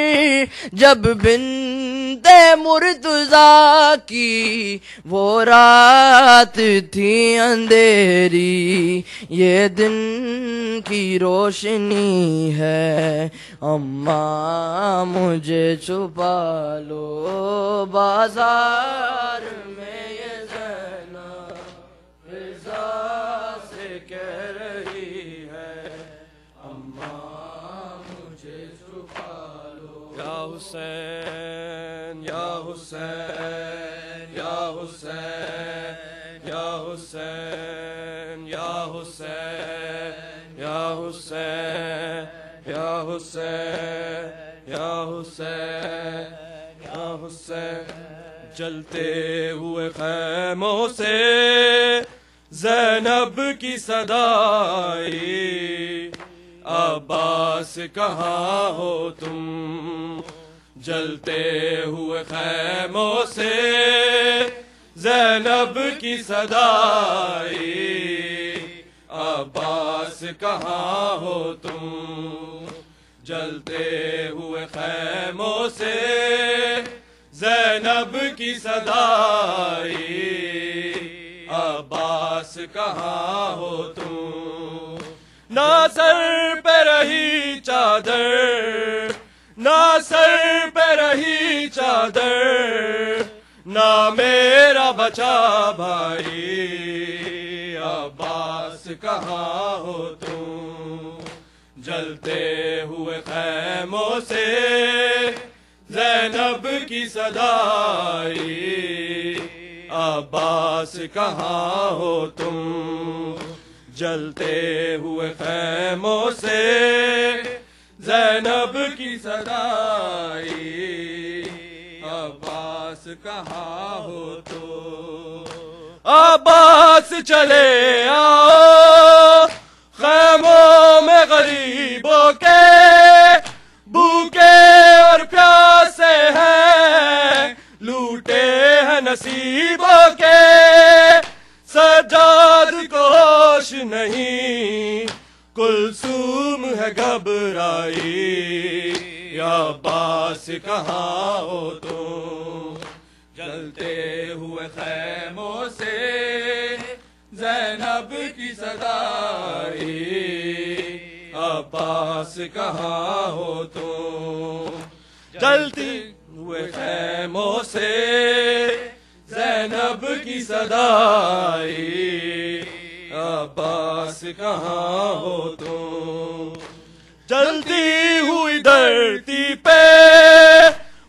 جب بنت مرتضیٰ کی، وہ رات تھی اندھیری یہ دن کی روشنی ہے، اماں مجھے چھپا لو بازار میں، یہ زینب رضا سے کہہ رہی ہے، اماں مجھے چھپا لو، یا حسین یا حسین یا حسین یا حسین یا حسین یا حسین یا حسین یا حسین یا حسین، جلتے ہوئے خیموں سے زینب کی صدا آئی، عباس کہاں ہو تم، جلتے ہوئے خیموں سے زینب کی صدا آئی، عباس کہاں ہو تم، جلتے ہوئے خیموں سے زینب کی صدا آئی، عباس کہاں ہو تم، نہ سر پہ رہی چادر، نہ سر پہ رہی چادر، نہ میرا بچا بھائی، عباس کہاں ہو تم، جلتے ہوئے خیموں سے زینب کی صدا آئی، عباس کہاں ہو تم، جلتے ہوئے خیموں سے زینب کی صدا آئی، عباس کہاں ہو تو، عباس چلے آؤ خیموں میں غریبوں کے، بھوکے اور پیاسے ہیں لوٹے ہیں نصیبوں کے، سجاد کو ہوش نہیں کلثوم ہے گھبرائی، عباس کہاں ہو تم، جلتے ہوئے خیموں سے زینب کی صدا آئی، عباس کہاں ہو تم، جلتے ہوئے خیموں سے زینب کی صدا آئی، عباس کہاں ہو تم، جلتی ہوئی دھرتی پہ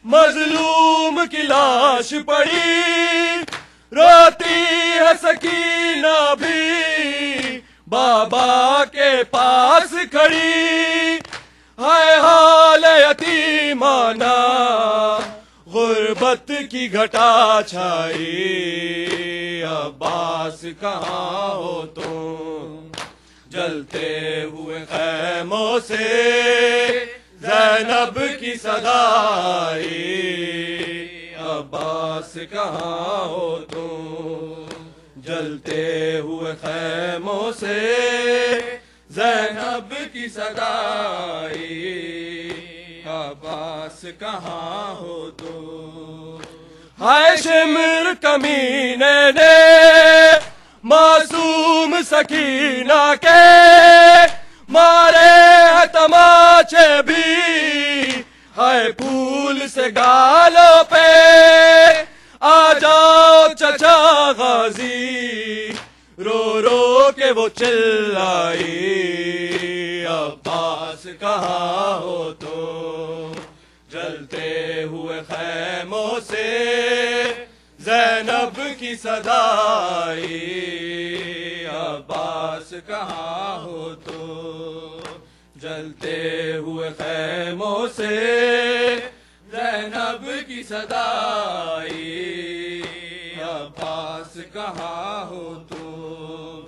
مظلوم کی لاش پڑی، روتی ہے سکینہ بھی بابا کے پاس کھڑی، ہائے حال یتیمانہ غربت کی گھٹا چھائی، عباس کہاں ہو تم، جلتے ہوئے خیموں سے زینب کی صدا آئی، عباس کہاں ہو تم، جلتے ہوئے خیموں سے زینب کی صدا آئی، عباس کہاں ہو تو، ہائے شمر کمینے نے معصوم سکینہ کے مارے ہیں تماچے بھی، ہائے پھول سے گالوں پہ آ جاؤ چچا غازی، رو رو کے وہ چلائی، عباس کہاں ہو تو، جلتے ہوئے خیموں سے زینب کی صدا آئی، عباس کہاں ہو تو، جلتے ہوئے خیموں سے زینب کی صدا آئی، عباس کہاں ہو تو،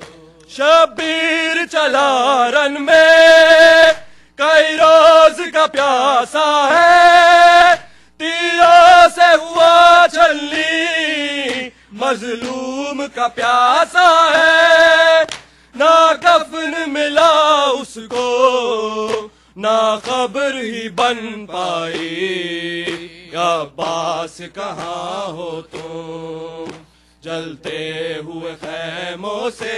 شبیر چلا رن میں کئی روز کا پیاسا ہے، تیروں سے ہوا چھلنی مظلوم کا پیاسا ہے، نہ کفن ملا اس کو نہ قبر ہی بن پائی، عباس کہاں ہو تم؟ جلتے ہوئے خیموں سے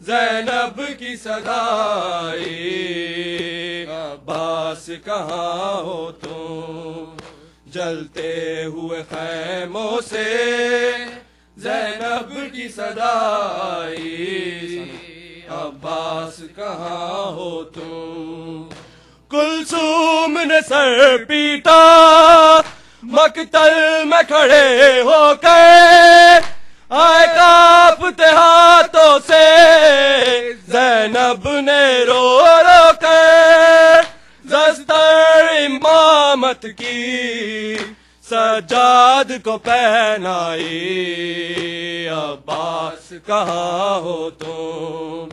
زینب کی صدائی، عباس کہاں ہو تم؟ جلتے ہوئے خیموں سے زینب کی صدائی، عباس کہاں ہو تم؟ کلثوم نے سر پیٹا مقتل میں کھڑے ہو کے، آئے کانپتے ہاتھوں سے زینب نے رو رو کے دستر امامت کی سجاد کو پہنائی، عباس کہاں ہو تم؟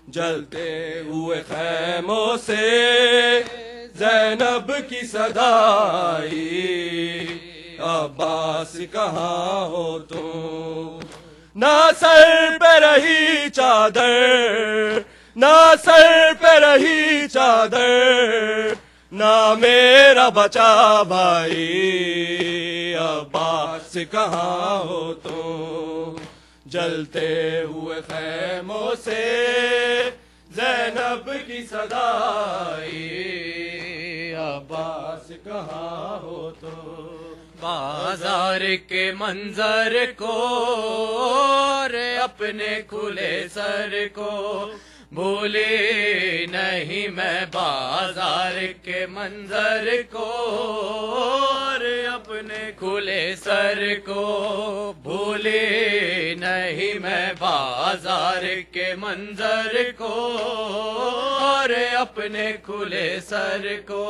جلتے ہوئے خیموں سے زینب کی صدائی، عباس کہاں ہو تم؟ نہ سر پہ رہی چادر، نہ سر پہ رہی چادر، نہ میرا بچا بھائی، عباس کہاں ہو تم؟ جلتے ہوئے خیموں سے زینب کی صدائی، عباس کہاں ہو تم؟ بازار کے منظر کو اور اپنے کھلے سر کو بھولے نہیں میں، بازار کے منظر کو اور اپنے کھلے سر کو بھولے نہیں میں، بازار کے منظر کو اور اپنے کھلے سر کو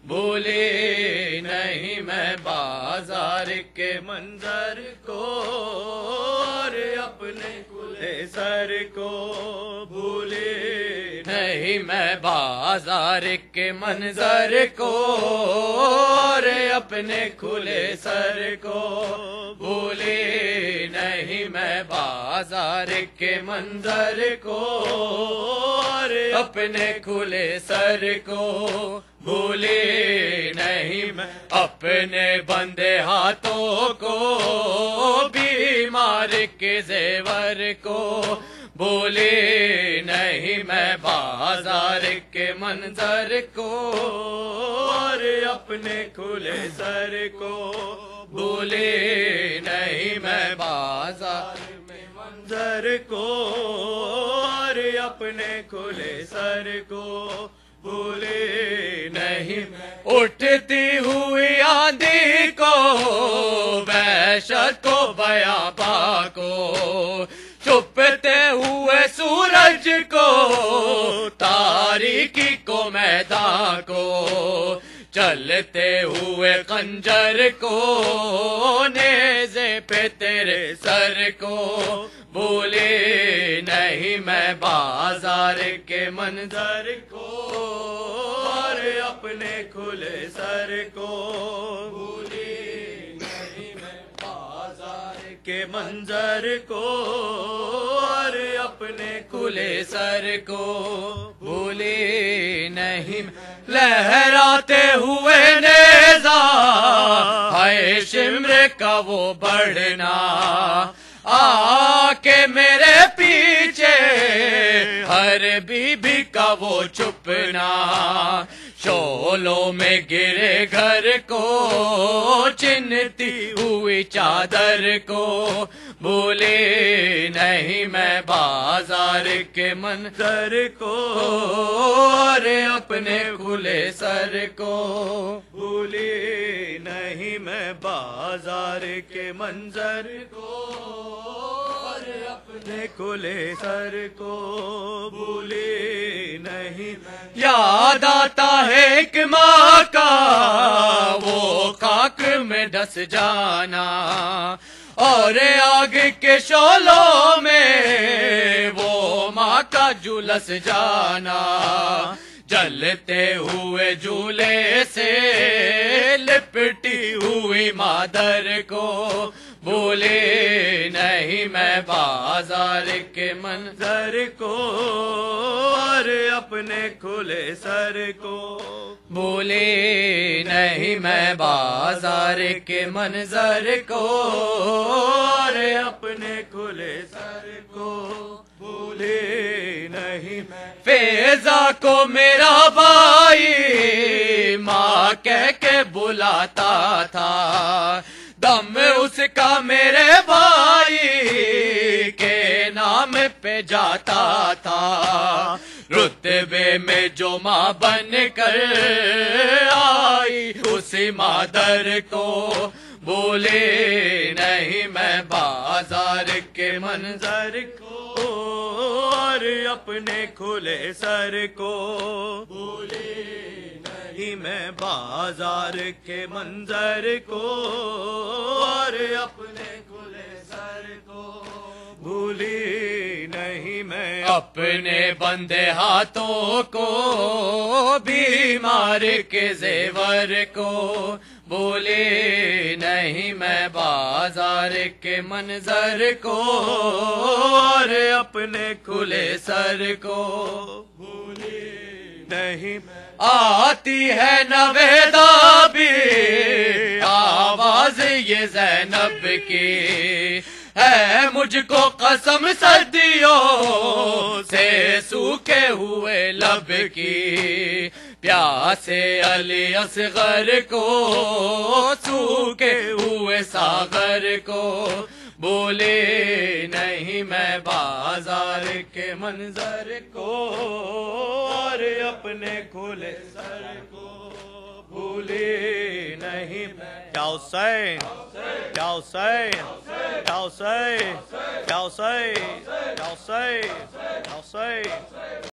بھولے نہیں میں، بازار کے منظر کو اور اپنے کھلے سر کو بھولے نہیں میں، بازار کے منظر کو اور اپنے کھلے سر کو بھولے نہیں میں، بازار کے منظر کو اور اپنے کھلے سر کو بھولے نہیں میں، اپنے بندے ہاتھوں کو بیمار کے زیور کو بھولے نہیں میں، بازار کے منظر کو اور اپنے کھلے سر کو بھولے نہیں میں، بازار میں منظر کو اور اپنے کھلے سر کو بھولے نہیں میں، اٹھتی ہوئی آندھی کو وحشت کو بیاباں کو، چھپتے ہوئے سورج کو تاریکی کو میدان کو، چلتے ہوئے خنجر کو نیزے پہ تیرے سر کو بھولے نہیں میں، بازار کے منظر کو اور اپنے کھلے سر کو بھولے نہیں میں، بازار کے منظر کو اور اپنے کھلے سر کو بھولے نہیں میں، لہراتے ہوئے نیزا ہے شمر کا وہ بڑھنا، آ کے میرے پیچھے ہر بی بی کا وہ چھپنا، شولوں میں گرے گھر کو چنتی ہوئی چادر کو بھولے نہیں میں، بازار کے منظر کو اور اپنے کھلے سر کو بھولے نہیں میں، بازار کے منظر کو اور اپنے کھلے سر کو بھولے نہیں میں، یاد آتا ہے ایک ماں کا وہ خاک میں ڈس جانا، اور آگ کے شعلوں میں وہ ماں کا جلس جانا، جلتے ہوئے جھولے سے لپٹی ہوئی مادر کو بھولے نہیں میں بازار کے منظر کو اور اپنے کھلے سر کو بھولے نہیں میں بازار کے منظر کو اور اپنے کھلے سر کو بھولے نہیں میں فیضا کو میرا بھائی ماں کہہ کے بلاتا تھا دم اس کا میرے بھائی کے نام پہ جاتا تھا رتبے میں جو ماں بن کر آئی اسی مادر کو بولے نہیں میں بازار کے منظر کو اور اپنے کھلے سر کو بھولے نہیں میں بازار کے منظر کو اور اپنے کھلے سر کو بھولی نہیں میں اپنے بندے ہاتھوں کو بیمار کے زیور کو بولے نہیں میں بازار کے منظر کو اور اپنے کھلے سر کو بھولی نہیں میں آتی ہے نویدا بھی آواز یہ زینب کی ہے مجھ کو قسم سردیوں سے سوکھے ہوئے لب کی پیاسے علی اصغر کو سوکھے ہوئے ساغر کو بولے نہیں میں بازار کے منظر کو اور اپنے کھلے سر کو بھولی نہیں میں کیا حسین کیا حسین کیا حسین کیا حسین کیا حسین کیا حسین